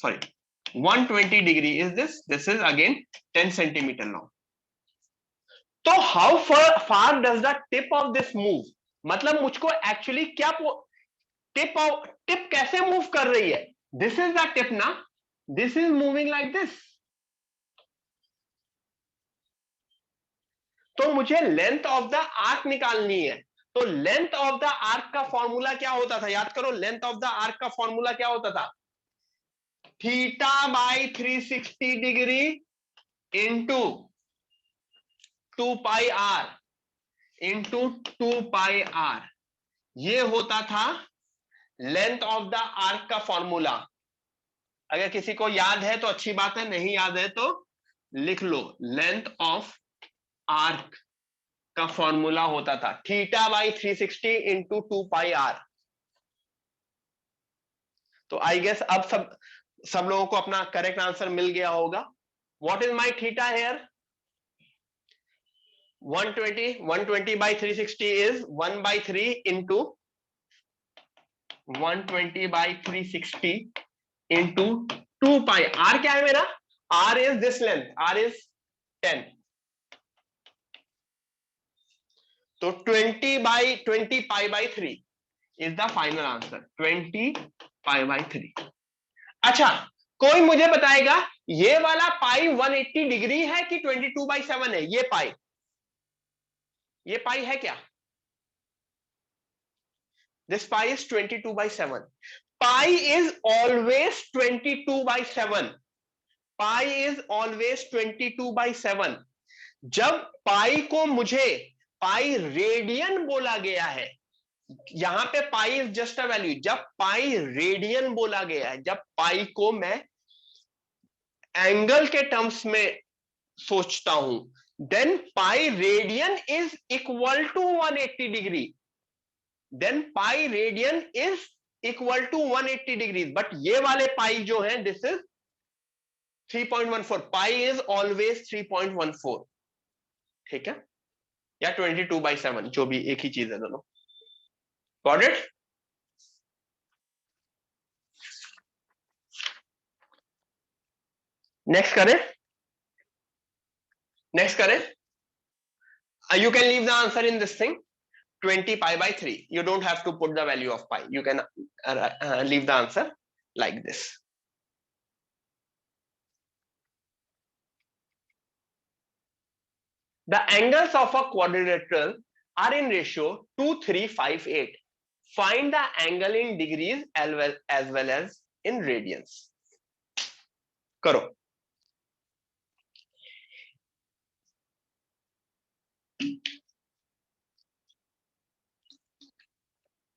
Speaker 1: sorry 120 degree is this is again 10 centimetre long. तो how far does the tip of this move, मतलब मुझको एक्चुअली क्या टिप कैसे मूव कर रही है, दिस इज द टिप ना, this is moving like this. तो मुझे लेंथ ऑफ द आर्क निकालनी है। तो लेंथ ऑफ द आर्क का फॉर्मूला क्या होता था, याद करो, लेंथ ऑफ द आर्क का फॉर्मूला क्या होता था, θ/360 degree into 2πr into 2πr, ये होता था लेंथ ऑफ द आर्क का फॉर्मूला। अगर किसी को याद है तो अच्छी बात है, नहीं याद है तो लिख लो, लेंथ ऑफ आर्क का फॉर्मूला होता था θ/360 इंटू 2πr। तो आई गेस अब सब लोगों को अपना करेक्ट आंसर मिल गया होगा। What is my theta here, 120/360 is 1/3 into 120/360 into 2π। R क्या है मेरा, R is this length, R is 10। तो 20/20π/3 इज द फाइनल आंसर, 20π/3। अच्छा, कोई मुझे बताएगा ये वाला पाई 180 डिग्री है कि 22/7 है, ये पाई है क्या, this pi is 22/7। Pi is always 22/7, pi is always 22/7। जब पाई को मुझे पाई रेडियन बोला गया है, यहां पे pi is just a value, जब पाई रेडियन बोला गया है, जब पाई को मैं एंगल के टर्म्स में सोचता हूं, then pi radian is equal to 180 degree, then pi radian is equal to 180 degree. But ये वाले पाई जो है, this is 3.14, pi is always 3.14। ठीक है, या 22/7, जो भी एक ही चीज है दोनों। Got it? नेक्स्ट करें, नेक्स्ट करें। You can leave the answer in this thing, 20π/3. You don't have to put the value of pi. You can leave the answer like this. The angles of a quadrilateral are in ratio 2, 3, 5, 8. Find the angle in degrees as well as in radians. करो।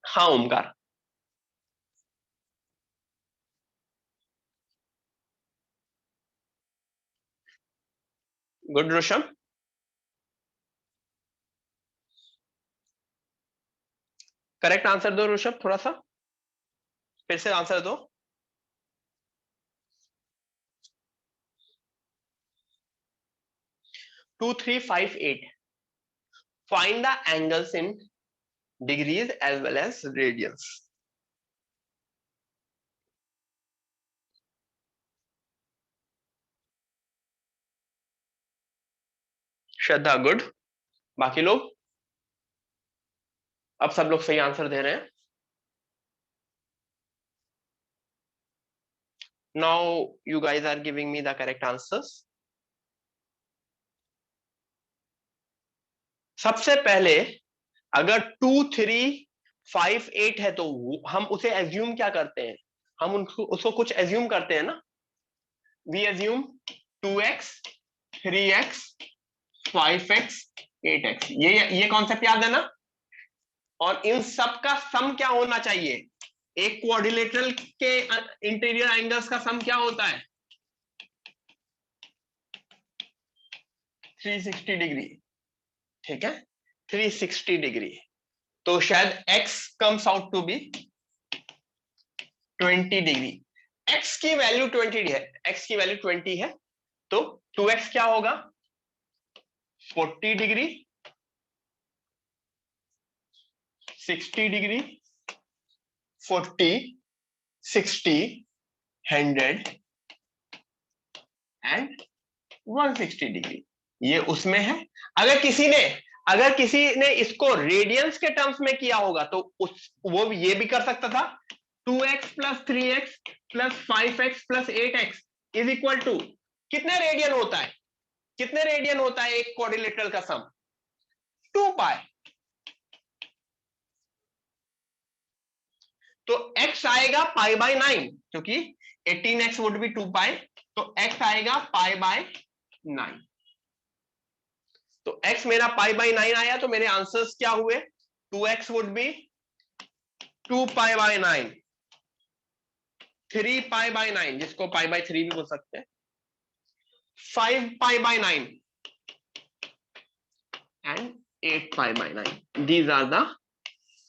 Speaker 1: हाँ Omkar, good Rishabh, correct answer दो ऋषभ, थोड़ा सा फिर से answer दो। 2358, find the angles in degrees as well as radians। Shraddha good, बाकी लोग? अब सब लोग सही आंसर दे रहे हैं। Now you guys are giving me the correct answers। सबसे पहले अगर 2358 है तो हम उसे एज्यूम क्या करते हैं, हम उसको कुछ एज्यूम करते हैं ना। We assume 2x 3x 5x 8x, ये कॉन्सेप्ट याद है ना। और इन सब का सम क्या होना चाहिए, एक क्वाड्रिलेटरल के इंटीरियर एंगल्स का सम क्या होता है, 360 डिग्री। ठीक है, 360 डिग्री। तो शायद x comes out to be 20 degree. x की वैल्यू 20 है, x की वैल्यू 20 है, तो 2x क्या होगा 40 डिग्री, 60 डिग्री, 40 60 100 एंड 160 डिग्री। ये उसमें है। अगर किसी ने इसको रेडियंस के टर्म्स में किया होगा तो वो ये भी कर सकता था, 2x plus 3x plus 5x plus 8x is equal to कितने रेडियन होता है, कितने रेडियन होता है एक क्वाड्रिलेटरल का सम, 2 पाई। तो x आएगा पाई बाय 9, क्योंकि 18x वुड बी 2 पाई, तो x आएगा पाई बाय 9। तो x मेरा पाई बाय 9 आया, तो मेरे आंसर्स क्या हुए, 2x would be 2 pi by 9, 3 pi by 9 जिसको पाई बाय 3 भी बोल सकते हैं, 5 pi by 9 and 8 pi by 9। These are the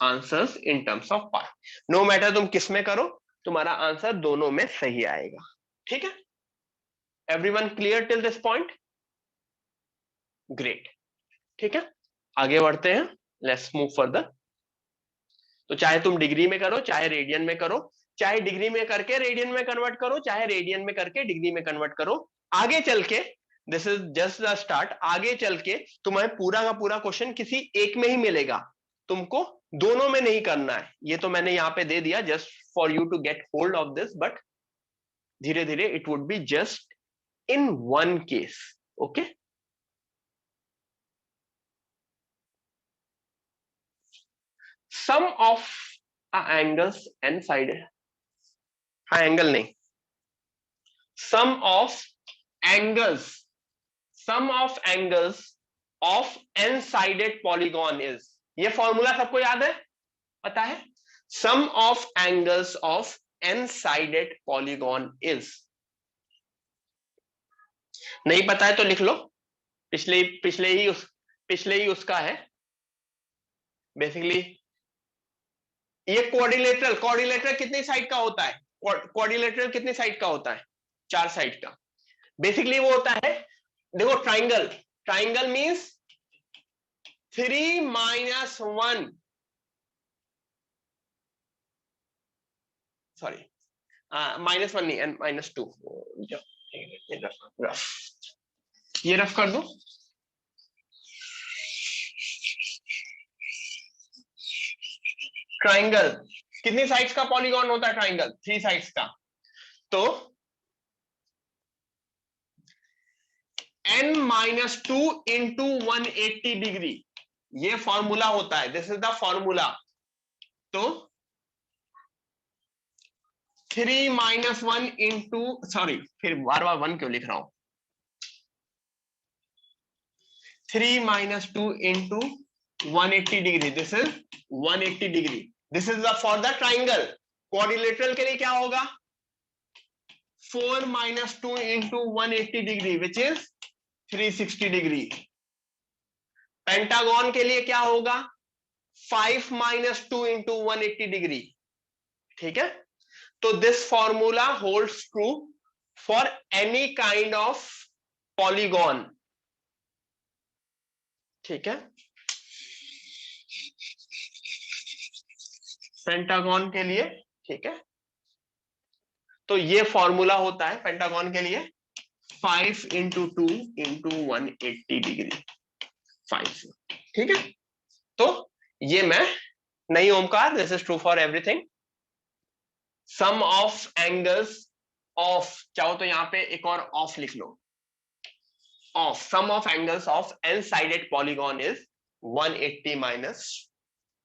Speaker 1: answers in terms of pi. No matter तुम किस में करो, तुम्हारा आंसर दोनों में सही आएगा। ठीक है, everyone clear till this point? Great. ठीक है, आगे बढ़ते हैं, लेट्स मूव फर्दर। तो चाहे तुम डिग्री में करो, चाहे रेडियन में करो, चाहे डिग्री में करके रेडियन में कन्वर्ट करो, चाहे रेडियन में करके डिग्री में कन्वर्ट करो, आगे चल के this is just the start, आगे चल के तुम्हें पूरा का पूरा क्वेश्चन किसी एक में ही मिलेगा, तुमको दोनों में नहीं करना है। ये तो मैंने यहां पे दे दिया just for you to get hold of this, but धीरे धीरे it would be just in one case. Okay, sum of angles and side, हाँ एंगल नहीं, sum of angles, sum of angles of n sided polygon is, ये formula सबको याद है, पता है, sum of angles of n sided polygon is. नहीं पता है तो लिख लो, पिछले ही उसका है बेसिकली। ये क्वाड्रिलेटरल कितनी साइड का होता है, क्वाड्रिलेटरल कितनी साइड का होता है, 4 साइड का। बेसिकली वो होता है, देखो triangle, triangle means 3 minus 1, sorry -1 नहीं एंड -2, रफ, ये रफ कर दो। ट्राइंगल कितनी साइड्स का पॉलीगॉन होता है, ट्राइंगल 3 साइड्स का, तो n-2 इंटू 180 डिग्री, ये फॉर्मूला होता है, दिस इज द फॉर्मूला। तो 3 माइनस 1 इंटू, सॉरी फिर बार बार 1 क्यों लिख रहा हूं, 3 minus 2 into 180 degree, this is 180 degree, this is the for the triangle. Quadrilateral के लिए क्या होगा, 4 minus 2 into 180 degree which is 360 degree. Pentagon के लिए क्या होगा, 5 माइनस 2 इंटू 180 डिग्री। ठीक है, तो this formula holds true for any kind of polygon. ठीक है, पेंटागन के लिए। ठीक है, तो ये फॉर्मूला होता है पेंटागन के लिए, 5 इंटू 2 इंटू 180 डिग्री 5। ठीक है, तो ये मैं नहीं, Omkar this is true for everything. Sum of angles of, चाहो तो यहां पे एक और ऑफ लिख लो, of sum of angles of n sided polygon is 180 minus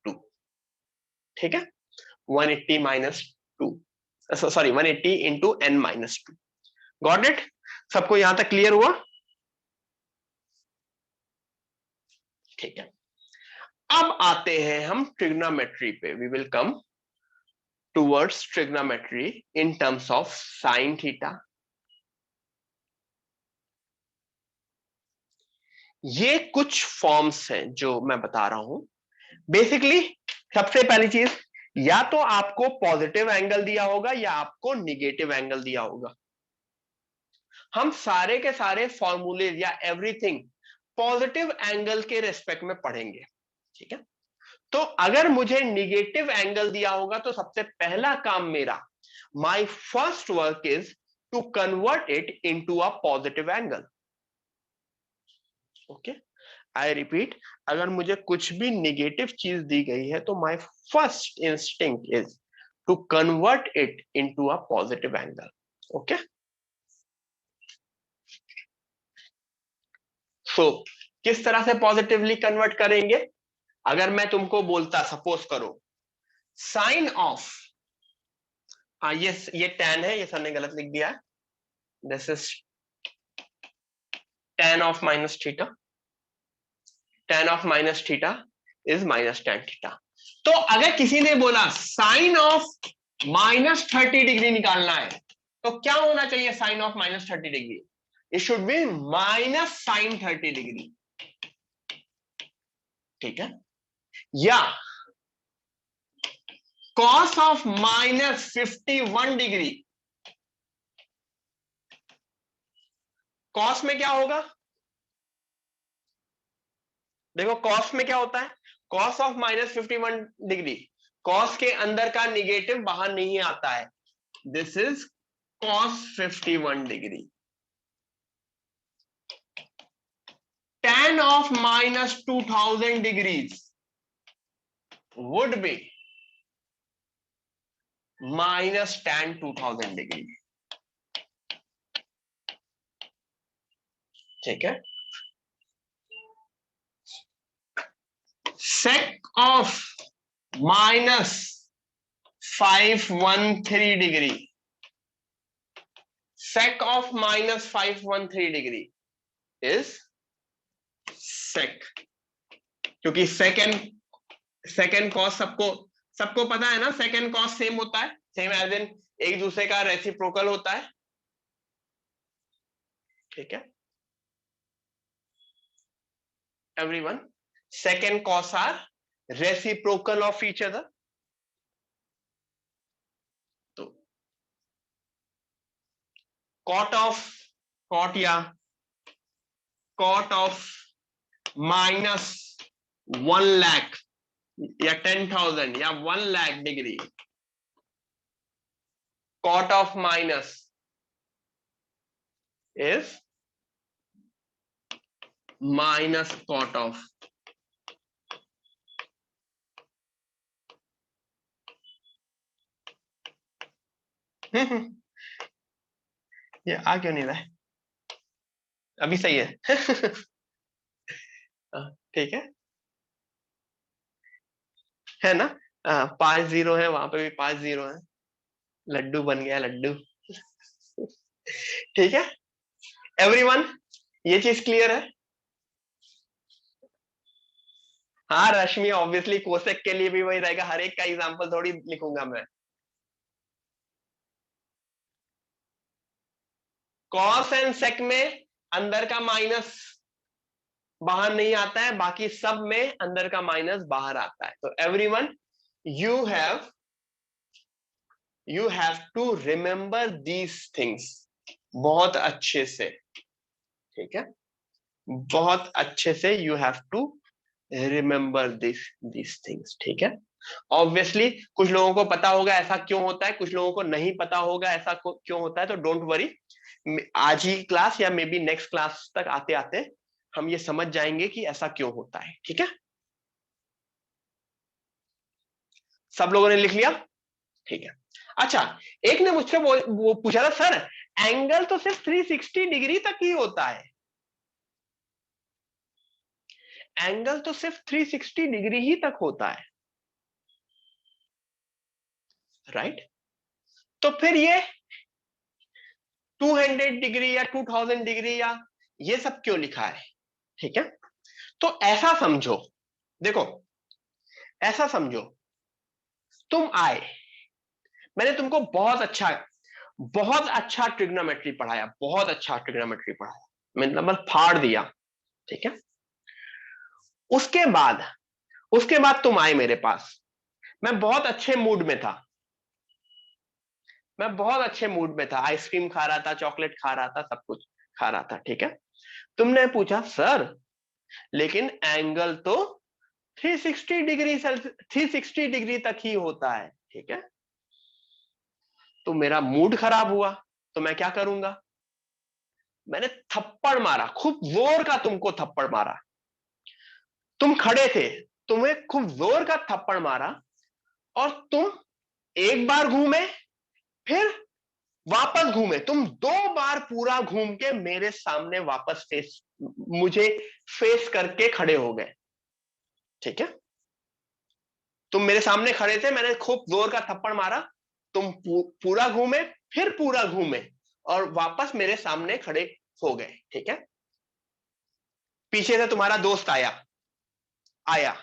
Speaker 1: 2। ठीक है, 180 minus 2, sorry 180 into n minus 2। Got it, सबको यहां तक क्लियर हुआ? ठीक है, अब आते हैं हम ट्रिग्नोमेट्री पे, we will come towards trigonometry in terms of sine theta. ये कुछ फॉर्म्स हैं जो मैं बता रहा हूं। बेसिकली सबसे पहली चीज, या तो आपको पॉजिटिव एंगल दिया होगा या आपको निगेटिव एंगल दिया होगा। हम सारे के सारे फॉर्मूले या एवरीथिंग पॉजिटिव एंगल के रेस्पेक्ट में पढ़ेंगे। ठीक है, तो अगर मुझे निगेटिव एंगल दिया होगा तो सबसे पहला काम मेरा, my first work is to convert it into a positive angle. Okay, I repeat, अगर मुझे कुछ भी निगेटिव चीज दी गई है तो my first instinct is to convert it into a positive angle. Okay, so किस तरह से पॉजिटिवली कन्वर्ट करेंगे? अगर मैं तुमको बोलता, सपोज करो साइन ऑफ, ये tan है, ये सर ने गलत लिख दिया है, this is tan of minus theta, tan of minus theta is minus tan theta. तो अगर किसी ने बोला साइन ऑफ माइनस 30 डिग्री निकालना है, तो क्या होना चाहिए sine of minus 30 degree? It should be minus sine 30 degree. ठीक है, या cos of minus 51 degree, cos में क्या होगा, देखो कॉस में क्या होता है, cos of minus 51 degree, cos के अंदर का निगेटिव बाहर नहीं आता है, this is cos 51 degree. tan of minus 2000 degrees would be minus tan 2000 degree। ठीक है, sec of minus 513 degree, sec of minus 513 degree is sec, क्योंकि सेकेंड कॉस सबको सबको पता है ना, सेकेंड कॉस सेम होता है, सेम एज इन एक दूसरे का रेसिप्रोकल होता है। ठीक है everyone, second cos are reciprocal of each other. तो कॉट या कॉट ऑफ माइनस 1 लाख या 10,000 या 1 lakh degree, cot of minus is minus cot of. ये आ क्यों नहीं रहा है, अभी सही है। ठीक है ना, 5 0 है, वहां पे भी 5 0 है। लड्डू बन गया लड्डू। ठीक है एवरीवन, ये चीज क्लियर है? हाँ रश्मि, ऑब्वियसली कोसेक के लिए भी वही रहेगा, हर एक का एग्जांपल थोड़ी लिखूंगा मैं। कॉस एंड सेक में अंदर का माइनस बाहर नहीं आता है, बाकी सब में अंदर का माइनस बाहर आता है। तो everyone, you have to remember these things बहुत अच्छे से। ठीक है, बहुत अच्छे से you have to remember this things. ठीक है, ऑब्वियसली कुछ लोगों को पता होगा ऐसा क्यों होता है, कुछ लोगों को नहीं पता होगा ऐसा क्यों होता है, तो डोंट वरी, आज ही क्लास या मे बी नेक्स्ट क्लास तक आते आते हम ये समझ जाएंगे कि ऐसा क्यों होता है। ठीक है, सब लोगों ने लिख लिया? ठीक है। अच्छा, एक ने मुझसे वो पूछा था, सर एंगल तो सिर्फ 360 डिग्री तक ही होता है, एंगल तो सिर्फ 360 डिग्री ही तक होता है, राइट? तो फिर ये 200 डिग्री या 2000 डिग्री या ये सब क्यों लिखा है? ठीक है, तो ऐसा समझो, देखो ऐसा समझो, तुम आए, मैंने तुमको बहुत अच्छा ट्रिग्नोमेट्री पढ़ाया, बहुत अच्छा ट्रिग्नोमेट्री पढ़ाया, मतलब फाड़ दिया। ठीक है, उसके बाद तुम आए मेरे पास, मैं बहुत अच्छे मूड में था, मैं बहुत अच्छे मूड में था, आइसक्रीम खा रहा था, चॉकलेट खा रहा था, सब कुछ खा रहा था। ठीक है, तुमने पूछा सर लेकिन एंगल तो 360 डिग्री तक ही होता है। ठीक है, तो मेरा मूड खराब हुआ, तो मैं क्या करूंगा, मैंने थप्पड़ मारा, खूब जोर का तुमको थप्पड़ मारा, तुम खड़े थे, तुम्हें खूब जोर का थप्पड़ मारा, और तुम एक बार घूमे, फिर वापस घूमे, तुम 2 बार पूरा घूम के मेरे सामने वापस मुझे फेस करके खड़े हो गए। ठीक है, तुम मेरे सामने खड़े थे, मैंने खूब जोर का थप्पड़ मारा, तुम पूरा घूमे, फिर पूरा घूमे, और वापस मेरे सामने खड़े हो गए। ठीक है, पीछे से तुम्हारा दोस्त आया आया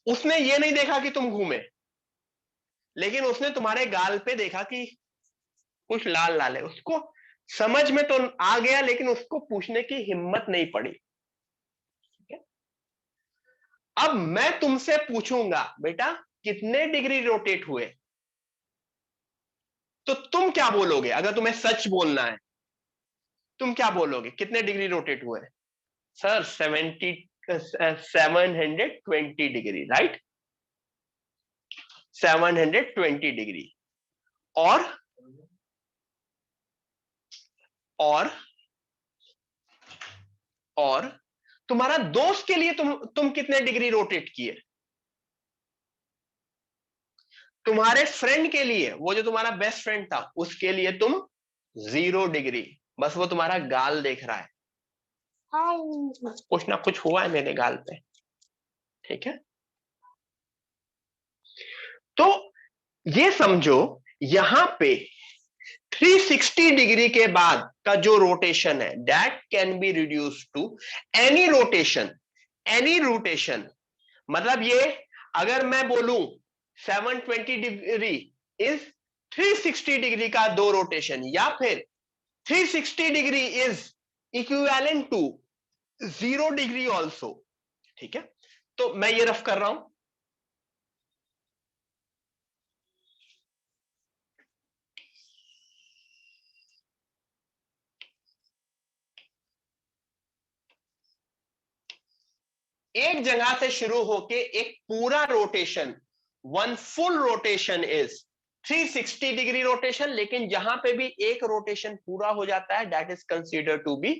Speaker 1: उसने ये नहीं देखा कि तुम घूमे, लेकिन उसने तुम्हारे गाल पे देखा कि कुछ लाल लाल है, उसको समझ में तो आ गया, लेकिन उसको पूछने की हिम्मत नहीं पड़ी। अब मैं तुमसे पूछूंगा बेटा कितने डिग्री रोटेट हुए, तो तुम क्या बोलोगे? अगर तुम्हें सच बोलना है, तुम क्या बोलोगे, कितने डिग्री रोटेट हुए? Sir 720 degree, right? 720 डिग्री। और और और तुम्हारा दोस्त के लिए तुम कितने डिग्री रोटेट किए? तुम्हारे फ्रेंड के लिए, वो जो तुम्हारा बेस्ट फ्रेंड था, उसके लिए तुम 0 डिग्री, बस वो तुम्हारा गाल देख रहा है, कुछ ना कुछ हुआ है मेरे गाल पे। ठीक है, तो ये समझो यहां पे 360 डिग्री के बाद का जो रोटेशन है, that can be reduce to any rotation, any rotation. मतलब ये, अगर मैं बोलूं 720 डिग्री इज 360 डिग्री का 2 रोटेशन, या फिर 360 degree is equivalent to 0 degree also. ठीक है, तो मैं ये रफ कर रहा हूं, एक जगह से शुरू होके एक पूरा rotation, 1 full rotation is 360 degree rotation, लेकिन जहां पे भी एक रोटेशन पूरा हो जाता है that is consider to be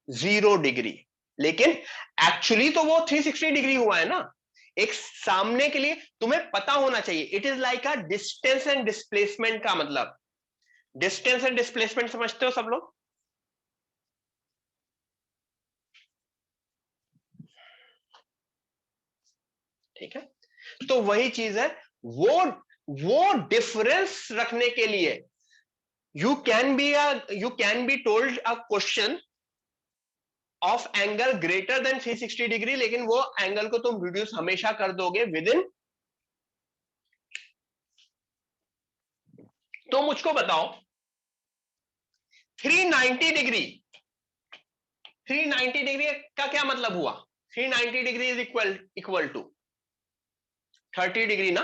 Speaker 1: 0 degree. लेकिन एक्चुअली तो वो 360 डिग्री हुआ है ना, एक सामने के लिए तुम्हें पता होना चाहिए, it is like a distance and displacement का मतलब, डिस्टेंस एंड डिस्प्लेसमेंट समझते हो सब लोग? ठीक है, तो वही चीज है, वो वो डिफरेंस रखने के लिए you can be told a question of angle greater than 360 degree, लेकिन वो एंगल को तुम रिड्यूस हमेशा कर दोगे विद इन। तो मुझको बताओ 390 डिग्री, 390 डिग्री का क्या मतलब हुआ? 390 degree is equal to 30 degree ना,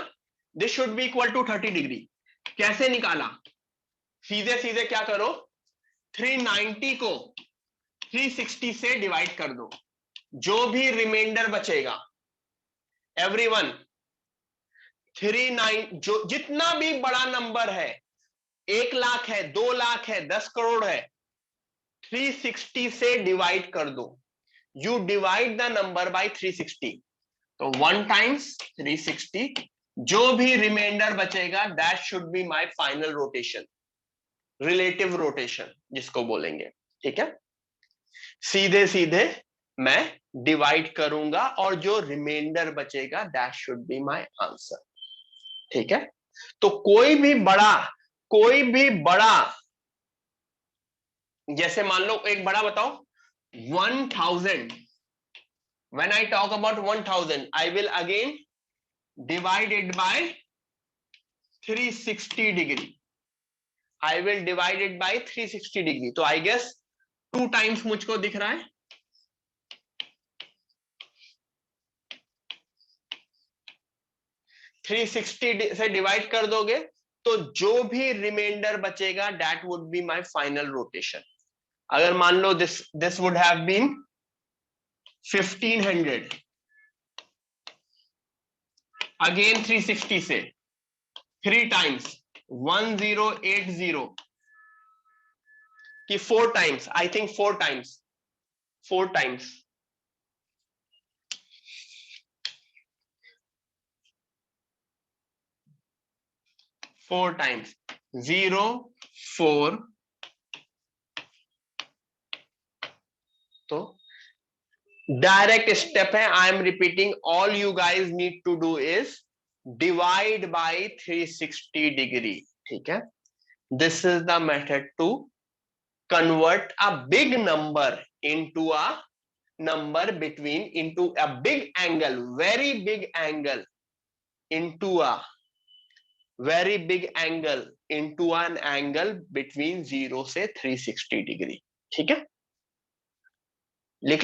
Speaker 1: this should be equal to 30 degree. कैसे निकाला? सीधे सीधे क्या करो, 390 को 360 से डिवाइड कर दो, जो भी रिमाइंडर बचेगा एवरीवन 39, जो जितना भी बड़ा नंबर है, 1 लाख है, 2 लाख है, 10 करोड़ है, 360 से डिवाइड कर दो। You divide the number by 360, तो 1 टाइम्स 360, जो भी रिमाइंडर बचेगा that should B my final rotation, relative rotation जिसको बोलेंगे। ठीक है, सीधे सीधे मैं डिवाइड करूंगा और जो रिमाइंडर बचेगा that should be my answer. ठीक है, तो कोई भी बड़ा, जैसे मान लो एक बड़ा बताओ 1000, when I talk about 1000 I will again divide it by 360 degree, I will divide it by 360 degree, तो I guess 2 टाइम्स मुझको दिख रहा है, 360 से डिवाइड कर दोगे तो जो भी रिमाइंडर बचेगा that would be my final rotation. अगर मान लो this would have been 1500, again 360 से 3 टाइम्स 1080 कि 4 times, I think 4 times, 4 times, 4 times 0 4, तो डायरेक्ट स्टेप है, I am repeating, all you guys need to do is divide by 360 degree. ठीक है, this is the method to convert a big number into a number between, into a big angle, very big angle, into a very big angle, into an angle between 0 से 360 degree. ठीक है, लिख,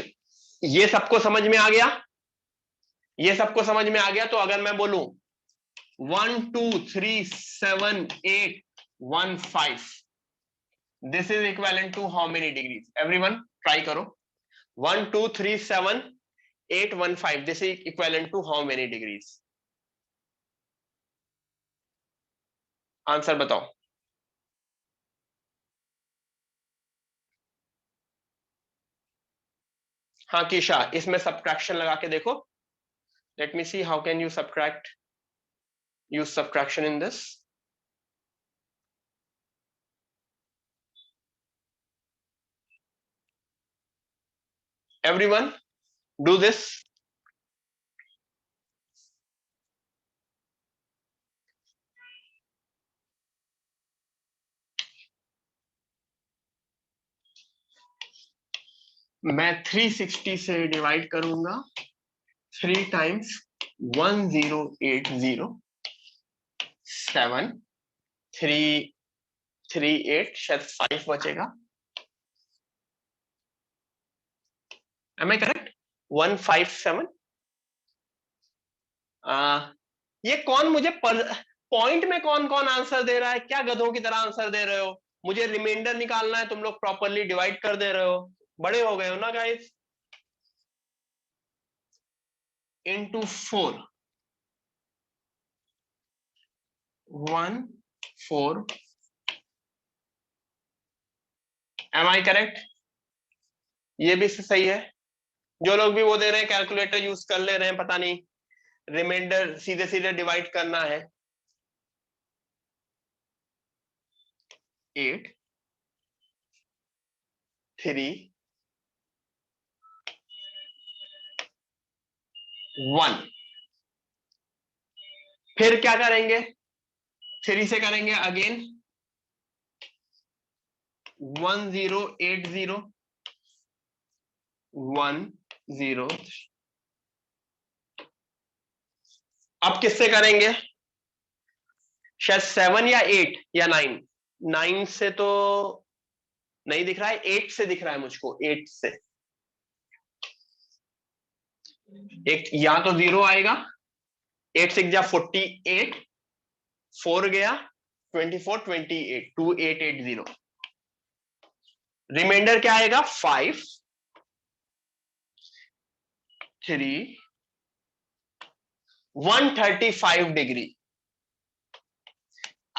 Speaker 1: ये सबको समझ में आ गया? ये सबको समझ में आ गया? तो अगर मैं बोलूं 1 2 3 7 8 1 5, this is equivalent to how many degrees? Everyone try करो, 1 2 3 7 8 1 5, this is equivalent to how many degrees? Answer बताओ। हाँ कीशा, इसमें सब्ट्रैक्शन लगा के देखो, let me see how can you subtract, use subtraction in this. Everyone do this. मैं 360 से divide करूंगा 3 टाइम्स 1080 7 3 3 8, शायद 5 बचेगा, एम आई करेक्ट? 157। ये कौन मुझे पॉइंट में कौन कौन आंसर दे रहा है? क्या गधों की तरह आंसर दे रहे हो? मुझे रिमाइंडर निकालना है, तुम लोग प्रॉपरली डिवाइड कर दे रहे हो। बड़े हो गए हो ना guys? into 4 1 4, am I correct? ये भी सही है। जो लोग भी वो दे रहे हैं कैलकुलेटर यूज कर ले रहे हैं, पता नहीं, रिमाइंडर सीधे सीधे डिवाइड करना है। 8 3 1, फिर क्या करेंगे? 3 से करेंगे अगेन 1080 10। अब किससे करेंगे? शायद 7 या 8 या 9। 9 से तो नहीं दिख रहा है, 8 से दिख रहा है मुझको। 8 से एक या तो 0 आएगा, 8 6 जा 48, 4 गया 24, 28, 2880। रिमाइंडर क्या आएगा? 5 3 135 डिग्री।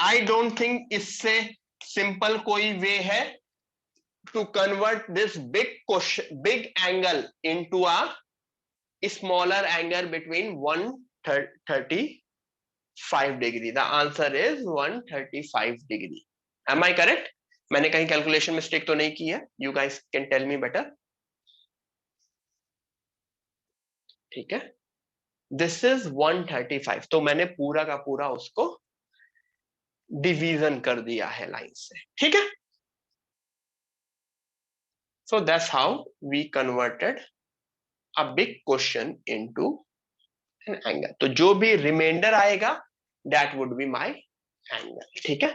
Speaker 1: आई डोंट थिंक इससे सिंपल कोई वे है to convert this big angle into a smaller angle between 135 degree. The answer is 135 degree. Am I correct? मैंने कहीं कैलकुलेशन मिस्टेक तो नहीं की है? You guys can tell me better. ठीक है, दिस इज 135। तो मैंने पूरा का पूरा उसको डिवीजन कर दिया है लाइन से। ठीक है, so that's how we converted a big question into an angle. तो जो भी रिमाइंडर आएगा that would be my angle. ठीक है,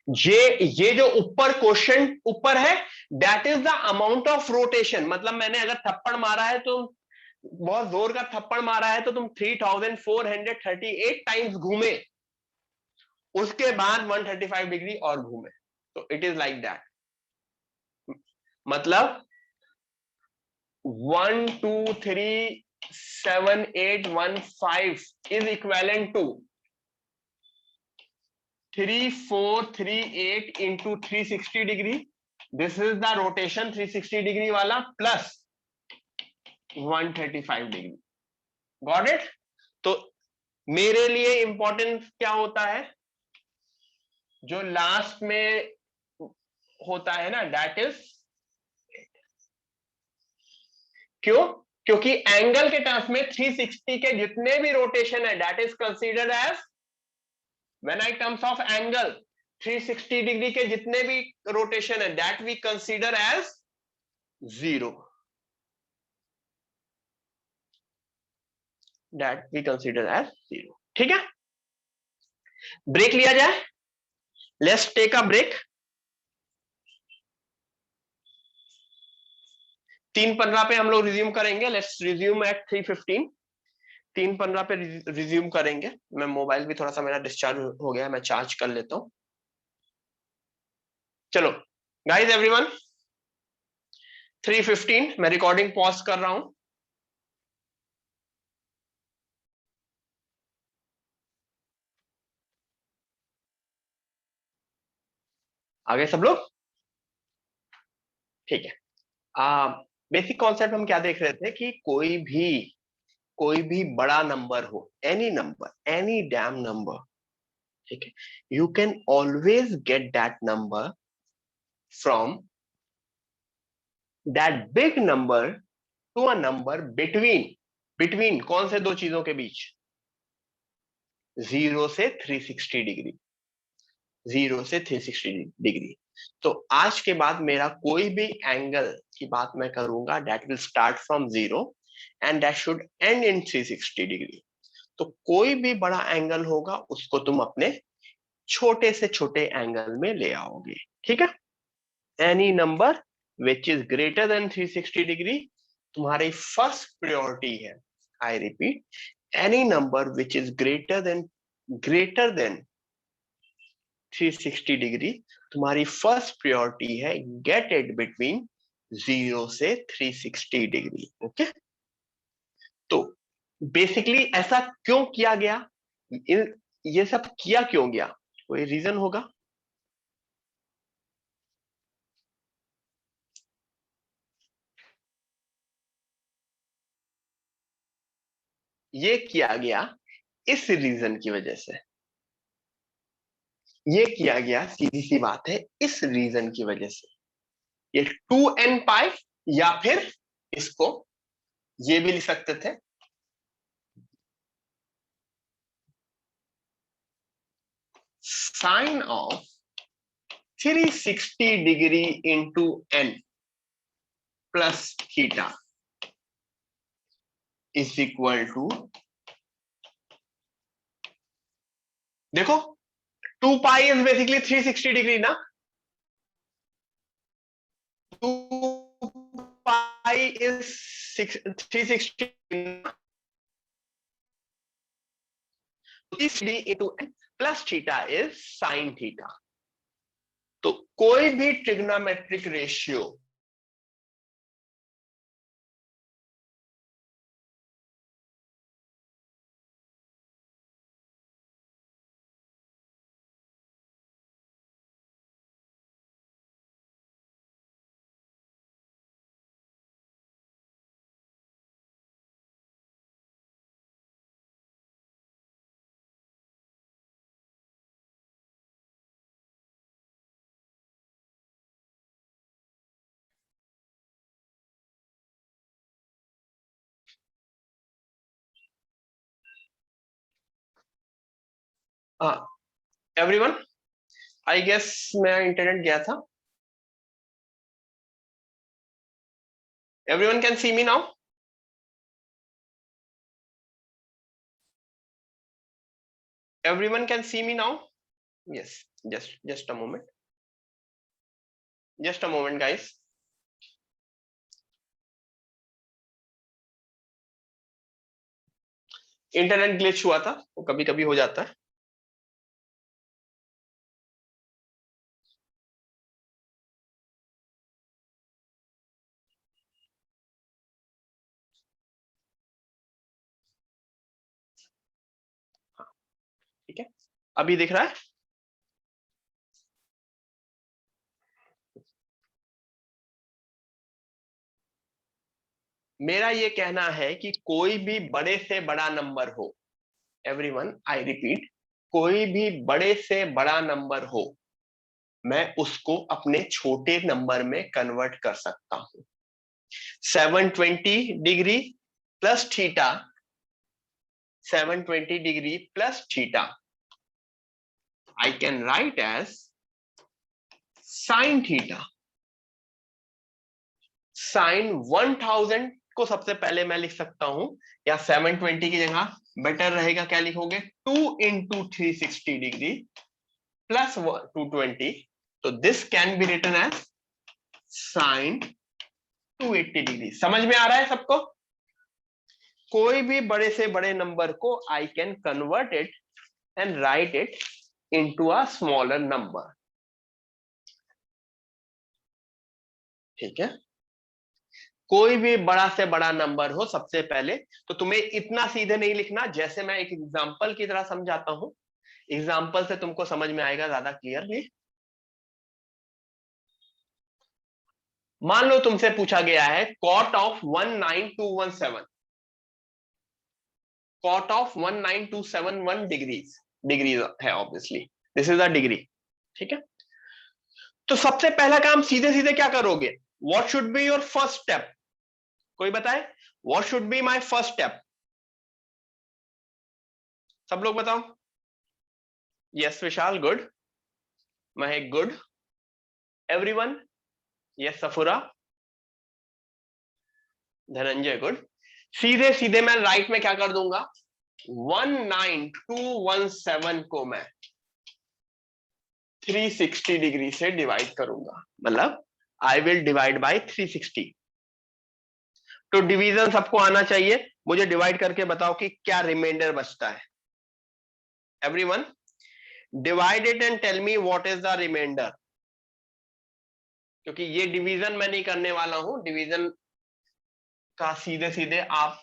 Speaker 1: ये जो ऊपर क्वेश्चन ऊपर है that is the amount of rotation. मतलब मैंने अगर थप्पड़ मारा है तो बहुत जोर का थप्पड़ मारा है तो तुम 3438 टाइम्स घूमे, उसके बाद 135 डिग्री और घूमे। तो इट इज लाइक दैट। मतलब 1 2 3 7 8 1 5 is equivalent to 3 4 3 8 into 360 degree. This is the rotation 360 degree वाला प्लस 135 डिग्री। Got it? तो मेरे लिए इंपॉर्टेंट क्या होता है? जो लास्ट में होता है ना, दैट इज, क्यों? क्योंकि एंगल के टर्म्स में 360 के जितने भी रोटेशन है that is considered as, when I terms of angle 360 degree के जितने भी रोटेशन है that we consider as 0, that we consider as 0। ठीक है, ब्रेक लिया जाए। Let's take a break. 3:15 पे हम लोग रिज्यूम करेंगे। Let's resume eight 3:15। 3:15 पे रिज्यूम करेंगे। मैं मोबाइल भी थोड़ा सा मेरा डिस्चार्ज हो गया, मैं चार्ज कर लेता हूं। चलो गाइस एवरीवन, 3:15 मैं रिकॉर्डिंग पॉज कर रहा हूं। आगे सब लोग ठीक है। बेसिक कॉन्सेप्ट हम क्या देख रहे थे कि कोई भी बड़ा नंबर हो, any number, any damn number, ठीक है, you can always get that number from that big number to a number between कौन से दो चीजों के बीच? 0 से 360 डिग्री। 0 से 360 डिग्री। तो आज के बाद मेरा कोई भी एंगल की बात मैं करूंगा that will start from 0 and that should and in 360 degree. तो कोई भी बड़ा एंगल होगा उसको तुम अपने छोटे से छोटे एंगल में ले आओगे। ठीक है, any number which is greater than 360 degree तुम्हारी फर्स्ट प्रायोरिटी है। I repeat, any number which is greater than 360 degree तुम्हारी फर्स्ट प्रायोरिटी है। गेट इट बिटवीन 0 से 360 डिग्री। ओके, तो बेसिकली ऐसा क्यों किया गया? ये सब किया क्यों गया? कोई रीजन होगा? ये किया गया इस रीजन की वजह से। ये किया गया सीधी सी बात है इस रीजन की वजह से। ये 2n पाई, या फिर इसको ये भी लिख सकते थे, sine of 360 degree into n plus theta is equal to, देखो 2 पाई इज बेसिकली 360 डिग्री ना, 2 pi is 360 into n plus theta is sine theta. तो कोई भी trigonometric ratio everyone, I guess मैं इंटरनेट गया था। Everyone can see me now? Everyone can see me now? Yes, just a moment, just a moment guys. Internet glitch हुआ था, वो कभी कभी हो जाता है। ठीक है, अभी दिख रहा है? मेरा ये कहना है कि कोई भी बड़े से बड़ा नंबर हो, एवरीवन आई रिपीट, कोई भी बड़े से बड़ा नंबर हो, मैं उसको अपने छोटे नंबर में कन्वर्ट कर सकता हूं। 720 degree plus theta, 720 degree plus theta I can write as sine theta. Sine 1000 को सबसे पहले मैं लिख सकता हूं, या 720 की जगह बेटर रहेगा क्या लिखोगे, 2 इंटू 360 डिग्री प्लस 220, तो this can be written as sine 280 degree. समझ में आ रहा है सबको? कोई भी बड़े से बड़े नंबर को I can convert it and right it into a smaller number. ठीक है, कोई भी बड़ा से बड़ा नंबर हो, सबसे पहले तो तुम्हें इतना सीधे नहीं लिखना, जैसे मैं एक एग्जांपल की तरह समझाता हूं, एग्जांपल से तुमको समझ में आएगा ज्यादा क्लियरली। मान लो तुमसे पूछा गया है cot of 19217, cot of 19271 degrees, degree है obviously, this is a degree. ठीक है, तो सबसे पहला काम सीधे सीधे क्या करोगे, what should be your first step? कोई बताए, what should be my first step? सब लोग बताओ। यस विशाल गुड, महक good, everyone, yes Safoora, Dhananjay good. सीधे सीधे मैं राइट में क्या कर दूंगा, 19217 को मैं 360 डिग्री से डिवाइड करूंगा, मतलब आई विल डिवाइड बाय 360। तो डिवीजन सबको आना चाहिए, मुझे डिवाइड करके बताओ कि क्या रिमाइंडर बचता है। Everyone divide it and tell me what is the reminder, क्योंकि ये डिवीजन मैं नहीं करने वाला हूं, डिवीजन का सीधे सीधे आप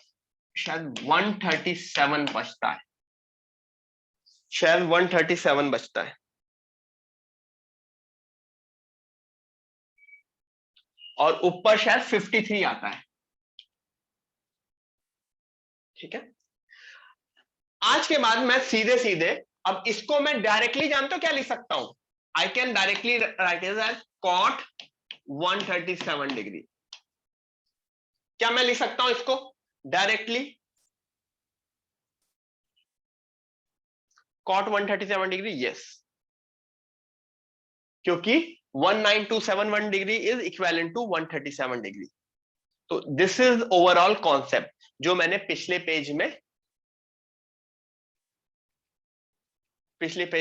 Speaker 1: शायद 137 बचता है, शायद 137 बचता है, और ऊपर शायद 53 आता है। ठीक है, आज के बाद मैं सीधे सीधे, अब इसको मैं डायरेक्टली जानते हो क्या लिख सकता हूं, I can directly write it as cot 137 degree. क्या मैं लिख सकता हूं इसको डायरेक्टली, कॉट 137 डिग्री? यस, क्योंकि 19271 degree is equivalent to 137 degree. तो दिस इज ओवरऑल कॉन्सेप्ट जो मैंने पिछले पेज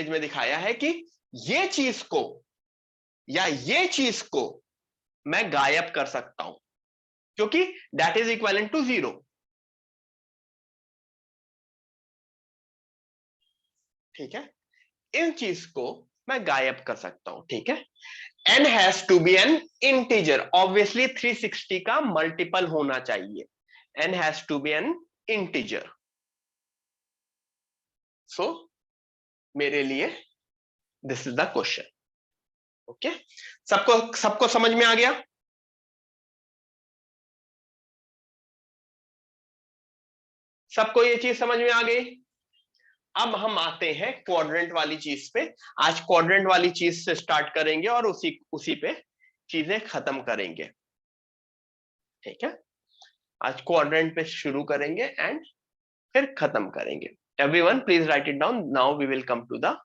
Speaker 1: में दिखाया है कि ये चीज को या ये चीज को मैं गायब कर सकता हूं क्योंकि दैट इज इक्विवेलेंट टू 0। ठीक है, इन चीज को मैं गायब कर सकता हूं। ठीक है, n has to be an integer, obviously 360 का मल्टीपल होना चाहिए। n has to be an integer. So मेरे लिए this is the question. Okay, सबको समझ में आ गया? सबको ये चीज समझ में आ गई? अब हम आते हैं क्वाड्रेंट वाली चीज पे। आज क्वाड्रेंट वाली चीज से स्टार्ट करेंगे और उसी पे चीजें खत्म करेंगे। ठीक है, आज क्वाड्रेंट पे शुरू करेंगे एंड फिर खत्म करेंगे। Everyone please write it down. Now we will come to the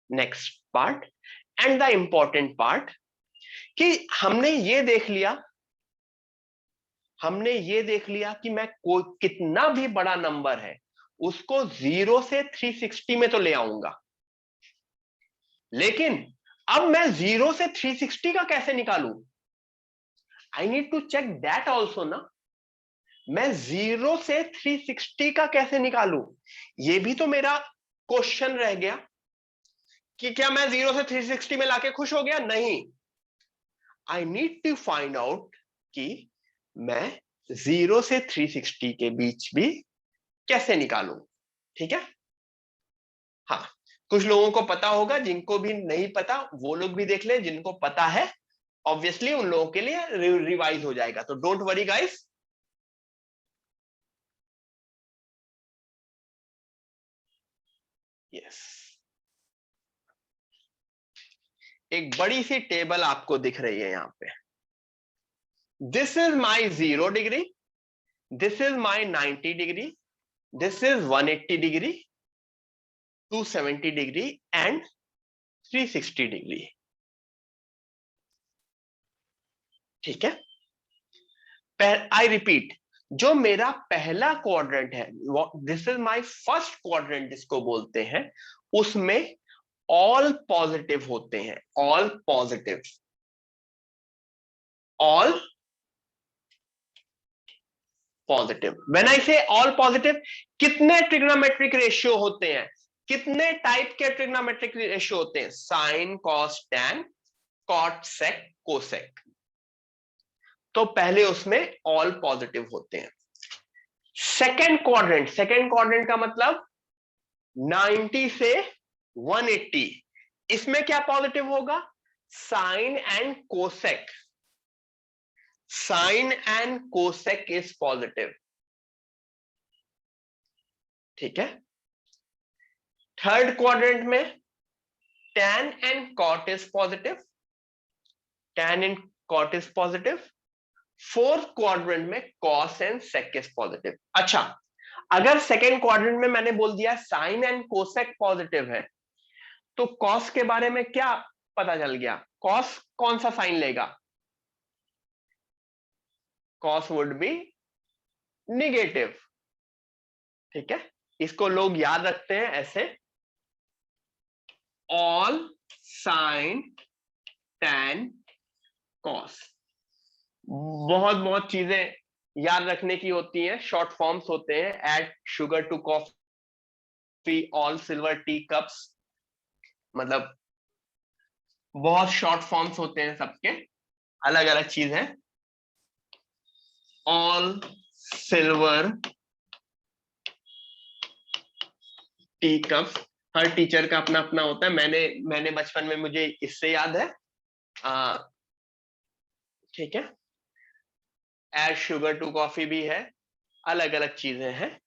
Speaker 1: next part and the important part कि हमने ये देख लिया कि मैं कोई कितना भी बड़ा नंबर है उसको 0 से 360 में तो ले आऊंगा, लेकिन अब मैं 0 से 360 का कैसे निकालूं? I need to check that also ना। मैं 0 से 360 का कैसे निकालूं? ये भी तो मेरा क्वेश्चन रह गया कि क्या मैं 0 से 360 में लाके खुश हो गया? नहीं, I need to find out कि मैं 0 से 360 के बीच भी कैसे निकालूं। ठीक है, हाँ, कुछ लोगों को पता होगा, जिनको भी नहीं पता वो लोग भी देख ले, जिनको पता है ऑब्वियसली उन लोगों के लिए रिवाइज हो जाएगा। तो डोंट वरी गाइस। यस, एक बड़ी सी टेबल आपको दिख रही है यहां पे। This is my 0 degree, this is my 90 degree, this is 180 degree, 270 degree and 360 degree. ठीक है, आई रिपीट, जो मेरा पहला क्वाड्रेंट है, this is my first quadrant जिसको बोलते हैं, उसमें ऑल पॉजिटिव होते हैं। All positive, all positive. When I say all positive, कितने ट्रिग्नोमेट्रिक रेशियो होते हैं? कितने टाइप के ट्रिग्नोमेट्रिक रेशियो होते हैं? साइन, कॉस, टैन, कॉट, सेक, कोसेक। तो पहले उसमें ऑल पॉजिटिव होते हैं। सेकेंड क्वाड्रेंट का मतलब 90 से 180, इसमें क्या पॉजिटिव होगा? Sine and cosec. Sine and cosec is positive. ठीक है, थर्ड क्वाड्रेंट में tan and cot is positive. Tan and cot is positive. Fourth quadrant में cos and sec is positive. अच्छा, अगर सेकेंड क्वाड्रेंट में मैंने बोल दिया साइन एंड कोसेक पॉजिटिव है, तो कॉस के बारे में क्या पता चल गया? कॉस कौन सा साइन लेगा? Cos would be negative. ठीक है, इसको लोग याद रखते हैं ऐसे, ऑल साइन टैन कॉस। बहुत बहुत चीजें याद रखने की होती हैं, शॉर्ट फॉर्म्स होते हैं। Add sugar to coffee, all silver tea cups, मतलब बहुत शॉर्ट फॉर्म्स होते हैं, सबके अलग अलग चीज है। ऑल सिल्वर टी कप्स, हर टीचर का अपना अपना होता है। मैंने बचपन में, मुझे इससे याद है। ठीक है, एड शुगर टू कॉफी भी है, अलग अलग चीजें हैं।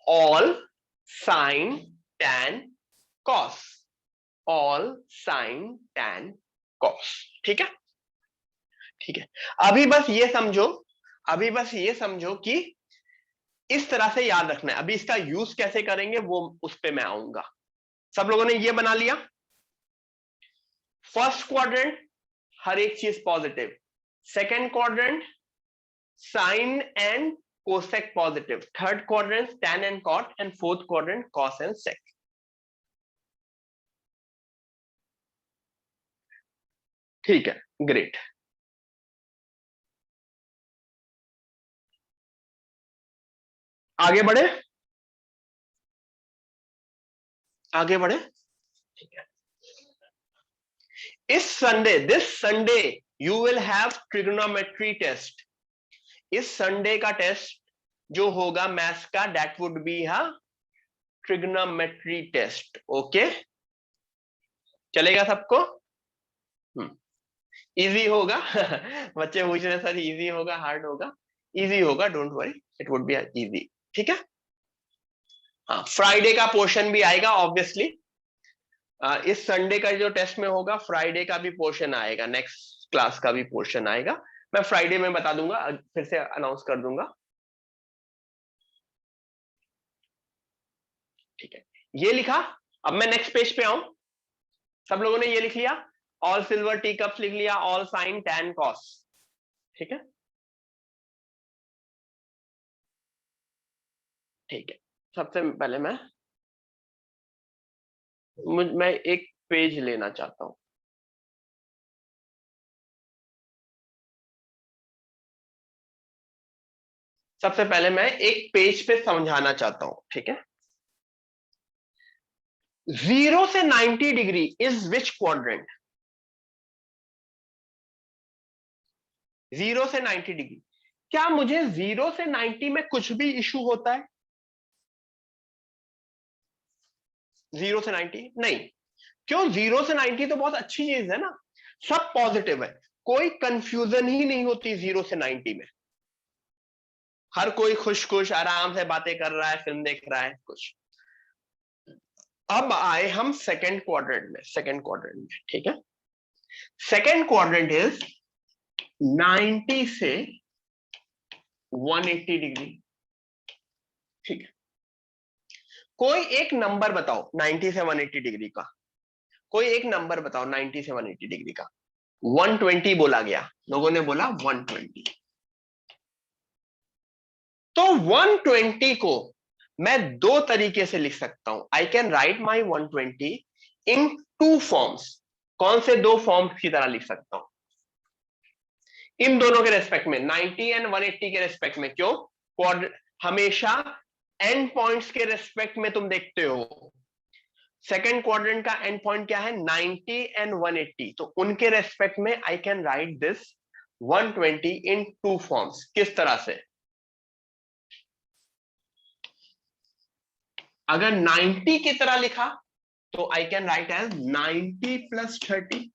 Speaker 1: All sign tan cos, all sign tan cos. ठीक है, ठीक है, अभी बस ये समझो कि इस तरह से याद रखना है। अभी इसका यूज कैसे करेंगे वो उस पे मैं आऊंगा। सब लोगों ने ये बना लिया? फर्स्ट क्वाड्रेंट हर एक चीज positive, second quadrant sine and cosec positive, third quadrant tan and cot, and fourth quadrant cos and sec. ठीक है, ग्रेट. आगे बढ़े, आगे बढ़े. ठीक है. इस Sunday, this Sunday you will have trigonometry test. इस संडे का टेस्ट जो होगा मैथ्स का, that would be trigonometry test. Okay, चलेगा सबको? इजी होगा. बच्चे पूछ रहे सर इजी होगा हार्ड होगा? इजी होगा, don't worry, it would be easy. ठीक है. हाँ, फ्राइडे का पोर्शन भी आएगा ऑब्वियसली. इस संडे का जो टेस्ट में होगा, फ्राइडे का भी पोर्शन आएगा, नेक्स्ट क्लास का भी पोर्शन आएगा. मैं फ्राइडे में बता दूंगा, फिर से अनाउंस कर दूंगा. ठीक है, ये लिखा. अब मैं नेक्स्ट पेज पे आऊं. सब लोगों ने ये लिख लिया, ऑल सिल्वर टी कप्स लिख लिया, ऑल साइन tan cos. ठीक है, ठीक है. सबसे पहले मैं एक पेज लेना चाहता हूं. सबसे पहले मैं एक पेज पे समझाना चाहता हूं. ठीक है, 0 से 90 डिग्री इज विच क्वाड्रेंट? 0 से 90 डिग्री. क्या मुझे 0 से 90 में कुछ भी इशू होता है? 0 से 90 नहीं. क्यों? 0 से 90 तो बहुत अच्छी चीज है ना, सब पॉजिटिव है, कोई कंफ्यूजन ही नहीं होती 0 से 90 में. हर कोई खुश खुश आराम से बातें कर रहा है, फिल्म देख रहा है कुछ. अब आए हम सेकंड क्वाड्रेंट में. सेकंड क्वाड्रेंट में, ठीक है, सेकंड क्वाड्रेंट इज 90 से 180 डिग्री. ठीक है, कोई एक नंबर बताओ 90 से 180 डिग्री का. कोई एक नंबर बताओ 90 से 180 डिग्री का. 120 बोला गया, लोगों ने बोला 120. तो 120 को मैं दो तरीके से लिख सकता हूं. I can right my 120 in two forms. कौन से दो फॉर्म्स की तरह लिख सकता हूं? इन दोनों के रेस्पेक्ट में, 90 एंड 180 के रेस्पेक्ट में. क्यों? हमेशा एंड पॉइंट्स के रेस्पेक्ट में तुम देखते हो. सेकेंड क्वाड्रेंट का एंड पॉइंट क्या है? 90 एंड 180. तो उनके रेस्पेक्ट में I can write this 120 in two forms. किस तरह से? अगर 90 की तरह लिखा तो I can write as 90 plus 30.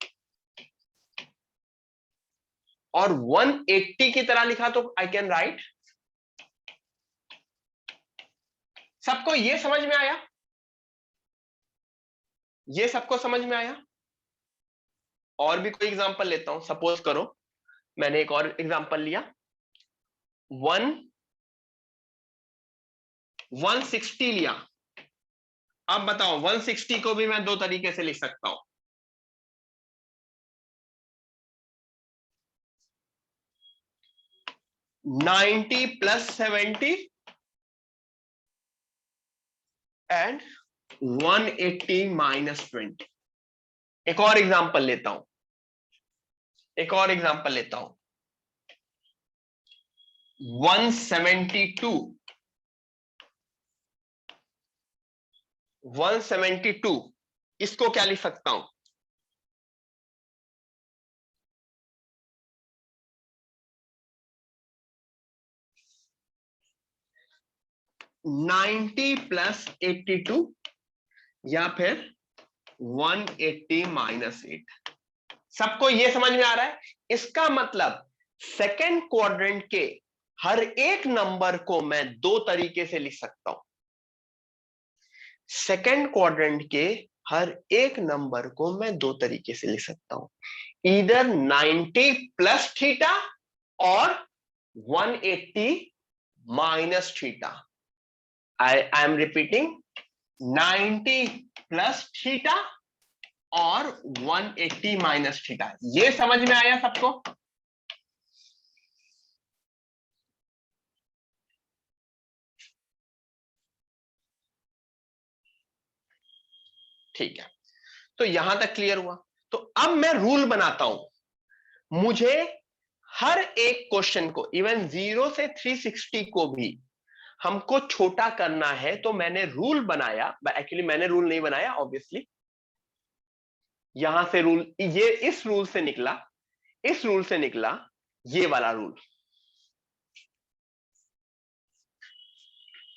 Speaker 1: और 180 की तरह लिखा तो आई कैन राइट. सबको ये समझ में आया? ये सबको समझ में आया? और भी कोई एग्जांपल लेता हूं. सपोज करो मैंने एक और एग्जांपल लिया. 160 लिया. अब बताओ 160 को भी मैं दो तरीके से लिख सकता हूं. Ninety plus 70 and 180 minus 20. एक और एग्जांपल लेता हूं. एक और एग्जांपल लेता हूं. 172. 172 इसको क्या लिख सकता हूं? नाइन्टी प्लस 82 या फिर 180 माइनस 8. सबको यह समझ में आ रहा है? इसका मतलब सेकेंड क्वाड्रेंट के हर एक नंबर को मैं दो तरीके से लिख सकता हूं. सेकेंड क्वाड्रेंट के हर एक नंबर को मैं दो तरीके से लिख सकता हूं. ईदर 90 प्लस थीटा और 180 minus theta. I am repeating 90 plus theta और 180 माइनस थीटा। ये समझ में आया सबको? ठीक है, तो यहां तक क्लियर हुआ। तो अब मैं रूल बनाता हूं। मुझे हर एक क्वेश्चन को, इवन 0 से 360 को भी हमको छोटा करना है, तो मैंने रूल बनाया। एक्चुअली मैंने रूल नहीं बनाया, ऑब्वियसली यहां से रूल, ये इस रूल से निकला, इस रूल से निकला ये वाला रूल।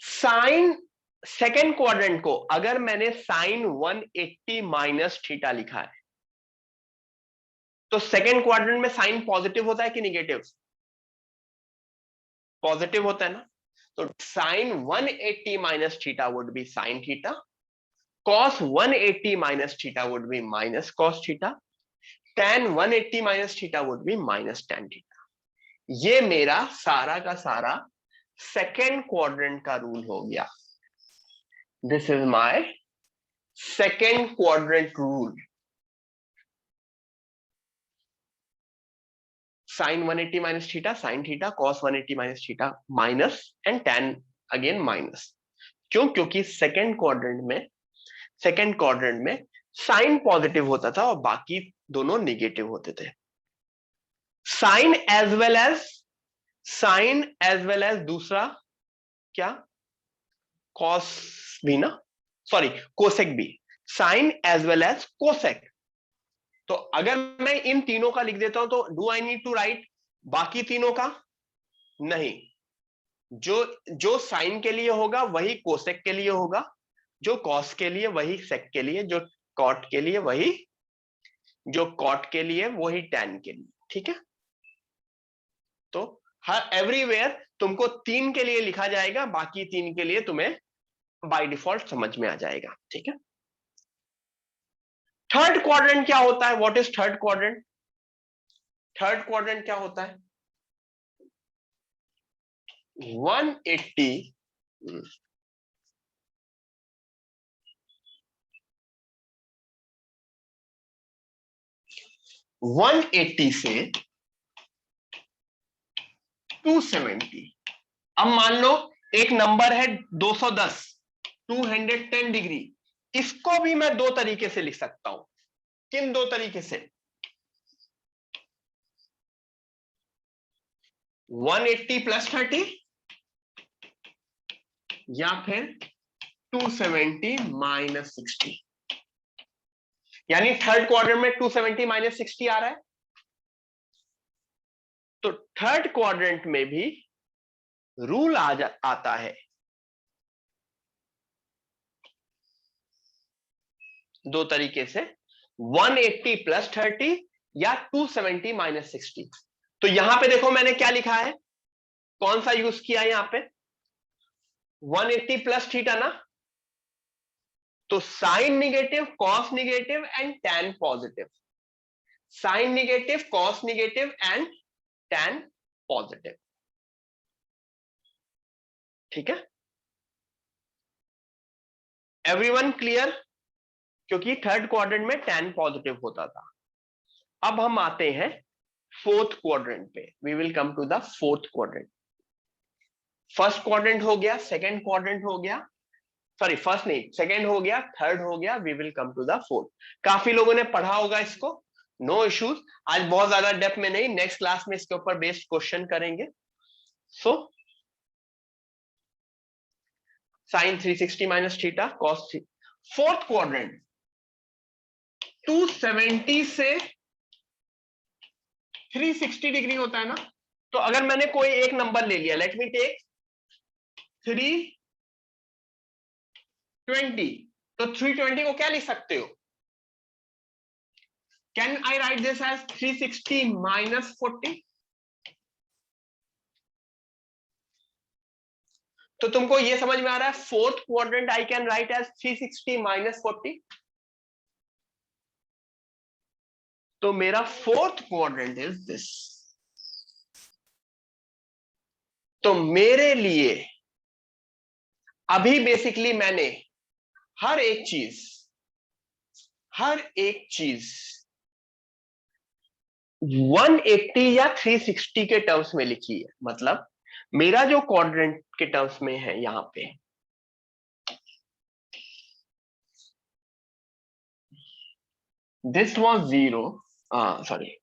Speaker 1: साइन सेकेंड क्वाड्रेंट को अगर मैंने साइन 180 माइनस थीटा लिखा है, तो सेकेंड क्वाड्रेंट में साइन पॉजिटिव होता है कि निगेटिव? पॉजिटिव होता है ना। तो sine 180 minus theta would be sine theta, cos 180 minus theta would be minus cos theta, tan 180 minus theta would be minus tan theta. ये मेरा सारा का सारा सेकेंड क्वाड्रेंट का रूल हो गया। This is my second quadrant rule. Sine 180 minus theta sine theta, cos 180 minus theta minus, and tan again minus. क्यों? क्योंकि सेकेंड क्वाड्रेंट में साइन पॉजिटिव होता था और बाकी दोनों निगेटिव होते थे। साइन एज वेल एज दूसरा क्या, कॉस भी ना, सॉरी कोसेक भी, sine as well as cosec. तो अगर मैं इन तीनों का लिख देता हूं तो do I need to write बाकी तीनों का? नहीं, जो जो साइन के लिए होगा वही कोसेक के लिए होगा, जो कॉस के लिए वही सेक के लिए, जो कॉट के लिए वही, जो कॉट के लिए वही टैन के लिए। ठीक है, तो हर एवरीवेयर तुमको 3 के लिए लिखा जाएगा, बाकी 3 के लिए तुम्हें बाय डिफॉल्ट समझ में आ जाएगा। ठीक है, थर्ड क्वाड्रेंट क्या होता है? What is third quadrant? Third quadrant क्या होता है? 180 180 से 270। अब मान लो एक नंबर है 210, 210 डिग्री। इसको भी मैं दो तरीके से लिख सकता हूं। किन दो तरीके से? 180 प्लस 30 या फिर 270 माइनस 60। यानी थर्ड क्वाड्रेंट में 270 माइनस 60 आ रहा है, तो थर्ड क्वाड्रेंट में भी रूल आता है दो तरीके से, 180 प्लस 30 या 270 माइनस 60। तो यहां पे देखो मैंने क्या लिखा है, कौन सा यूज किया है यहां पे? 180 प्लस थीटा ना, तो sine negative, cos negative and tan positive. Sine negative, cos negative and tan positive. ठीक है, एवरीवन क्लियर? क्योंकि थर्ड क्वाड्रेंट में टैन पॉजिटिव होता था। अब हम आते हैं फोर्थ क्वाड्रेंट पे। We will come to the fourth quadrant. First quadrant हो गया, सेकेंड क्वाड्रेंट हो गया, सॉरी फर्स्ट नहीं, सेकेंड हो गया, थर्ड हो गया, we will come to the fourth. काफी लोगों ने पढ़ा होगा इसको, नो इश्यूज। आज बहुत ज्यादा डेप्थ में नहीं, नेक्स्ट क्लास में इसके ऊपर बेस्ड क्वेश्चन करेंगे। So sine 360 minus theta, cos. Fourth quadrant 270 से 360 डिग्री होता है ना। तो अगर मैंने कोई एक नंबर ले लिया, लेट मी टेक 320, तो 320 को क्या लिख सकते हो? Can I write this as 360 minus 40? तो तुमको ये समझ में आ रहा है, fourth quadrant I can write as 360 minus 40। तो मेरा फोर्थ क्वाड्रेंट इज दिस। तो मेरे लिए अभी बेसिकली मैंने हर एक चीज हर एक चीज 180 या 360 के टर्म्स में लिखी है। मतलब मेरा जो क्वाड्रेंट के टर्म्स में है यहां पे, this was 0, sorry,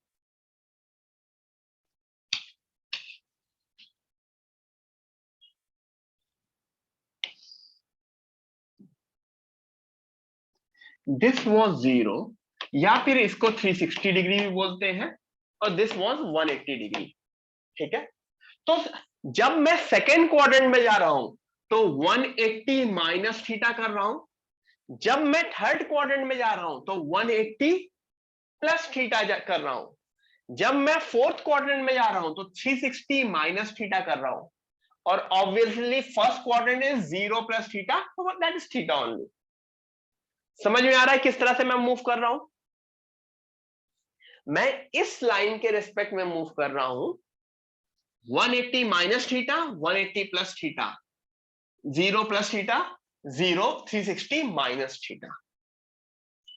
Speaker 1: this was 0, या फिर इसको 360 डिग्री भी बोलते हैं, और दिस वाज 180 डिग्री। ठीक है, तो जब मैं सेकेंड क्वाड्रेंट में जा रहा हूं तो 180 माइनस थीटा कर रहा हूं, जब मैं थर्ड क्वाड्रेंट में जा रहा हूं तो 180 प्लस थीटा कर रहा हूं, जब मैं फोर्थ क्वाड्रेंट में जा रहा हूं तो 360 माइनस थीटा कर रहा हूं, और obviously first quadrant is 0 plus theta, that is theta only. समझ में आ रहा है किस तरह से मैं मूव कर रहा हूं? मैं इस लाइन के रिस्पेक्ट में मूव कर रहा हूं, 180 minus theta, 180 plus theta, 0 plus theta, 0, 360 minus theta.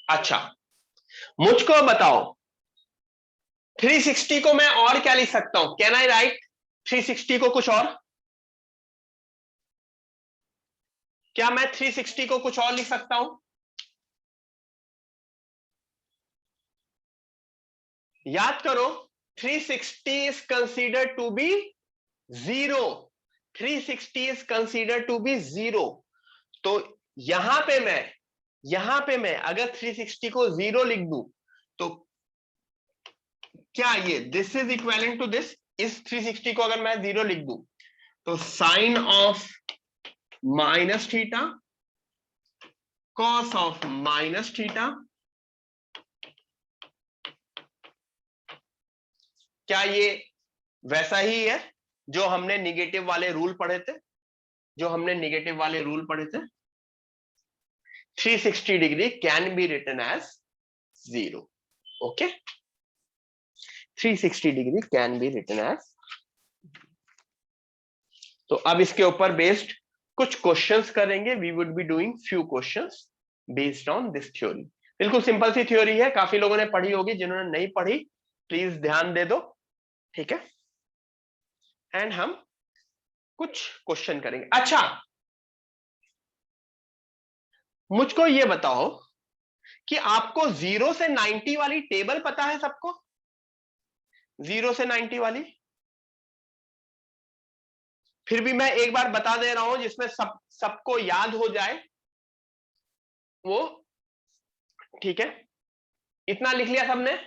Speaker 1: अच्छा, मुझको बताओ 360 को मैं और क्या लिख सकता हूं? कैन आई राइट 360 को कुछ और? क्या मैं 360 को कुछ और लिख सकता हूं? याद करो, 360 is considered to be 0, 360 is considered to be 0। तो यहां पे मैं अगर 360 को 0 लिख दूं तो क्या ये this is equivalent to this? इस 360 को अगर मैं 0 लिख दूं तो sine of minus theta cos of minus theta, क्या ये वैसा ही है जो हमने निगेटिव वाले रूल पढ़े थे? 360 degree can be written as 0। Okay, 360 degree can be written as. तो अब इसके ऊपर बेस्ड कुछ क्वेश्चंस करेंगे। We would be doing few questions based on this theory. बिल्कुल सिंपल सी थ्योरी है, काफी लोगों ने पढ़ी होगी, जिन्होंने नहीं पढ़ी प्लीज ध्यान दे दो। ठीक है, एंड हम कुछ क्वेश्चन करेंगे। अच्छा, मुझको ये बताओ कि आपको 0 से 90 वाली टेबल पता है सबको? 0 से 90 वाली? फिर भी मैं एक बार बता दे रहा हूं जिसमें सबको याद हो जाए वो। ठीक है, इतना लिख लिया सबने?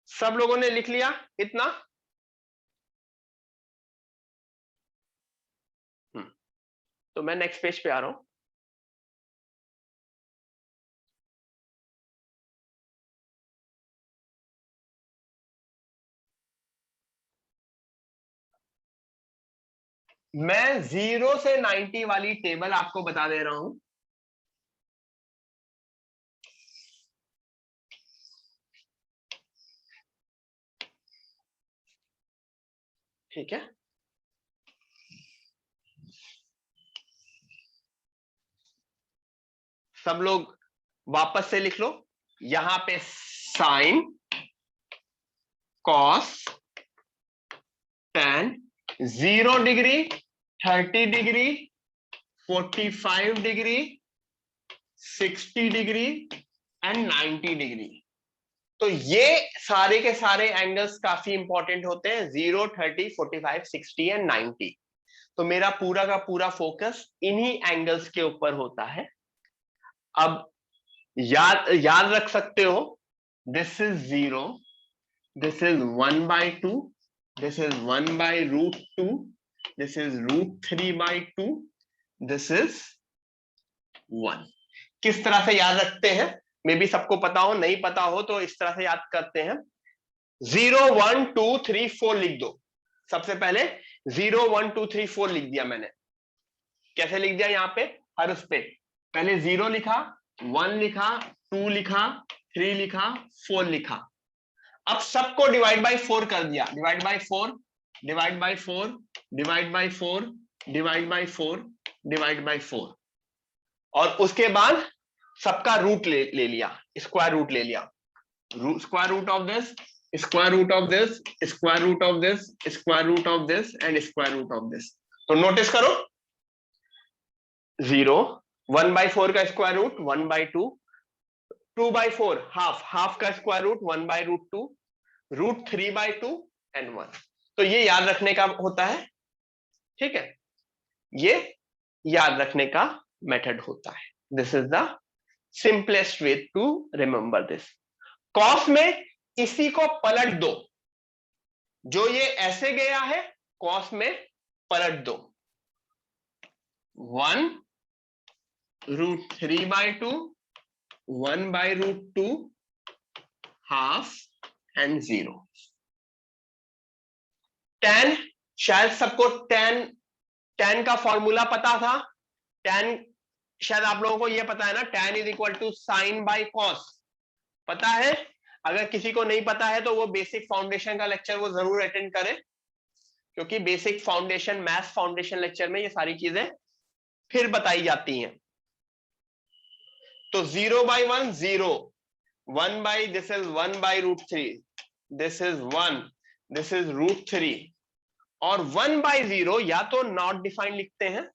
Speaker 1: सब लोगों ने लिख लिया इतना? तो मैं नेक्स्ट पेज पे आ रहा हूं। मैं 0 से 90 वाली टेबल आपको बता दे रहा हूं। ठीक है, सब लोग वापस से लिख लो। यहां पे sine, cos, tan, 0 degree, 30 degree, 45 degree, 60 degree and 90 degree. तो ये सारे के सारे एंगल्स काफी इंपॉर्टेंट होते हैं, 0, 30, 45, 60 एंड 90। तो मेरा पूरा का पूरा फोकस इन्हीं एंगल्स के ऊपर होता है। अब याद रख सकते हो, this is 0, this is 1/2, this is 1/√2, this is √3/2, this is 1। किस तरह से याद रखते हैं? मे बी सबको पता हो, नहीं पता हो तो इस तरह से याद करते हैं। 0, 1, 2, 3, 4 लिख दो। सबसे पहले 0, 1, 2, 3, 4 लिख दिया मैंने। कैसे लिख दिया? यहाँ पे हर उस पे पहले 0 लिखा, 1 लिखा, 2 लिखा, 3 लिखा, 4 लिखा। अब सबको डिवाइड बाय 4 कर दिया। Divide by 4, divide by 4, divide by 4, divide by 4, divide by 4। और उसके बाद सबका रूट ले लिया, स्क्वायर रूट ले लिया, square root of this, square root of this, square root of this, square root of this and square root of this. तो notice करो 0, 1/4 का स्क्वायर रूट 1/2, 2/4 हाफ, हाफ का स्क्वायर रूट 1/√2, √3/2 एंड 1। तो ये याद रखने का होता है, ठीक है, ये याद रखने का मेथड होता है। This is the simplest way to remember this. Cos में इसी को पलट दो, जो ये ऐसे गया है कॉस में पलट दो, 1√3/2, 1/√2, हाफ एंड 0। tan, शायद सबको tan का फॉर्मूला पता था, tan शायद आप लोगों को यह पता है ना, tan is equal to sine by cos, पता है? अगर किसी को नहीं पता है तो वो बेसिक फाउंडेशन का लेक्चर वो जरूर अटेंड करें, क्योंकि basic foundation, maths foundation lecture में ये सारी चीजें फिर बताई जाती हैं। तो 0/1 0, 1 this is 1/√3, this is 1, this is √3, और 1/0 या तो नॉट डिफाइंड लिखते हैं,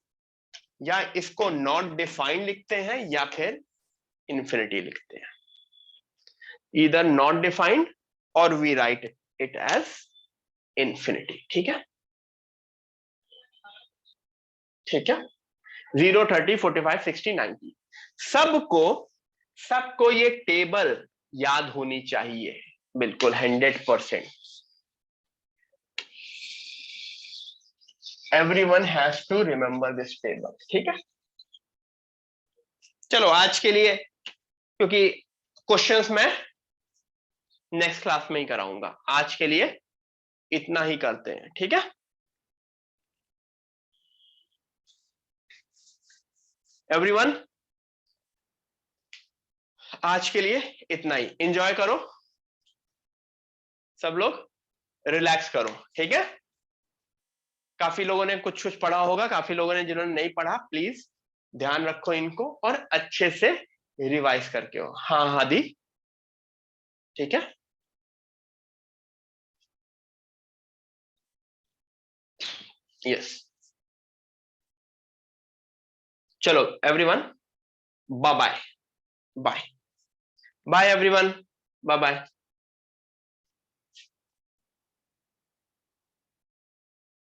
Speaker 1: या इसको नॉट डिफाइंड लिखते हैं, या फिर इंफिनिटी लिखते हैं। either not defined or we write it as infinity। ठीक है, ठीक है, 0, 30, 45, 60, 90 सबको ये टेबल याद होनी चाहिए, बिल्कुल 100%। everyone has to remember this table। ठीक है, चलो आज के लिए, क्योंकि क्वेश्चंस मैं नेक्स्ट क्लास में ही कराऊंगा, आज के लिए इतना ही करते हैं, ठीक है। एवरीवन आज के लिए इतना ही, एंजॉय करो सब लोग, रिलैक्स करो, ठीक है। काफी लोगों ने कुछ कुछ पढ़ा होगा, काफी लोगों ने जिन्होंने नहीं पढ़ा प्लीज ध्यान रखो इनको और अच्छे से रिवाइज करके हो। हाँ हादी, ठीक है, यस, चलो everyone, bye bye, bye bye everyone, bye bye.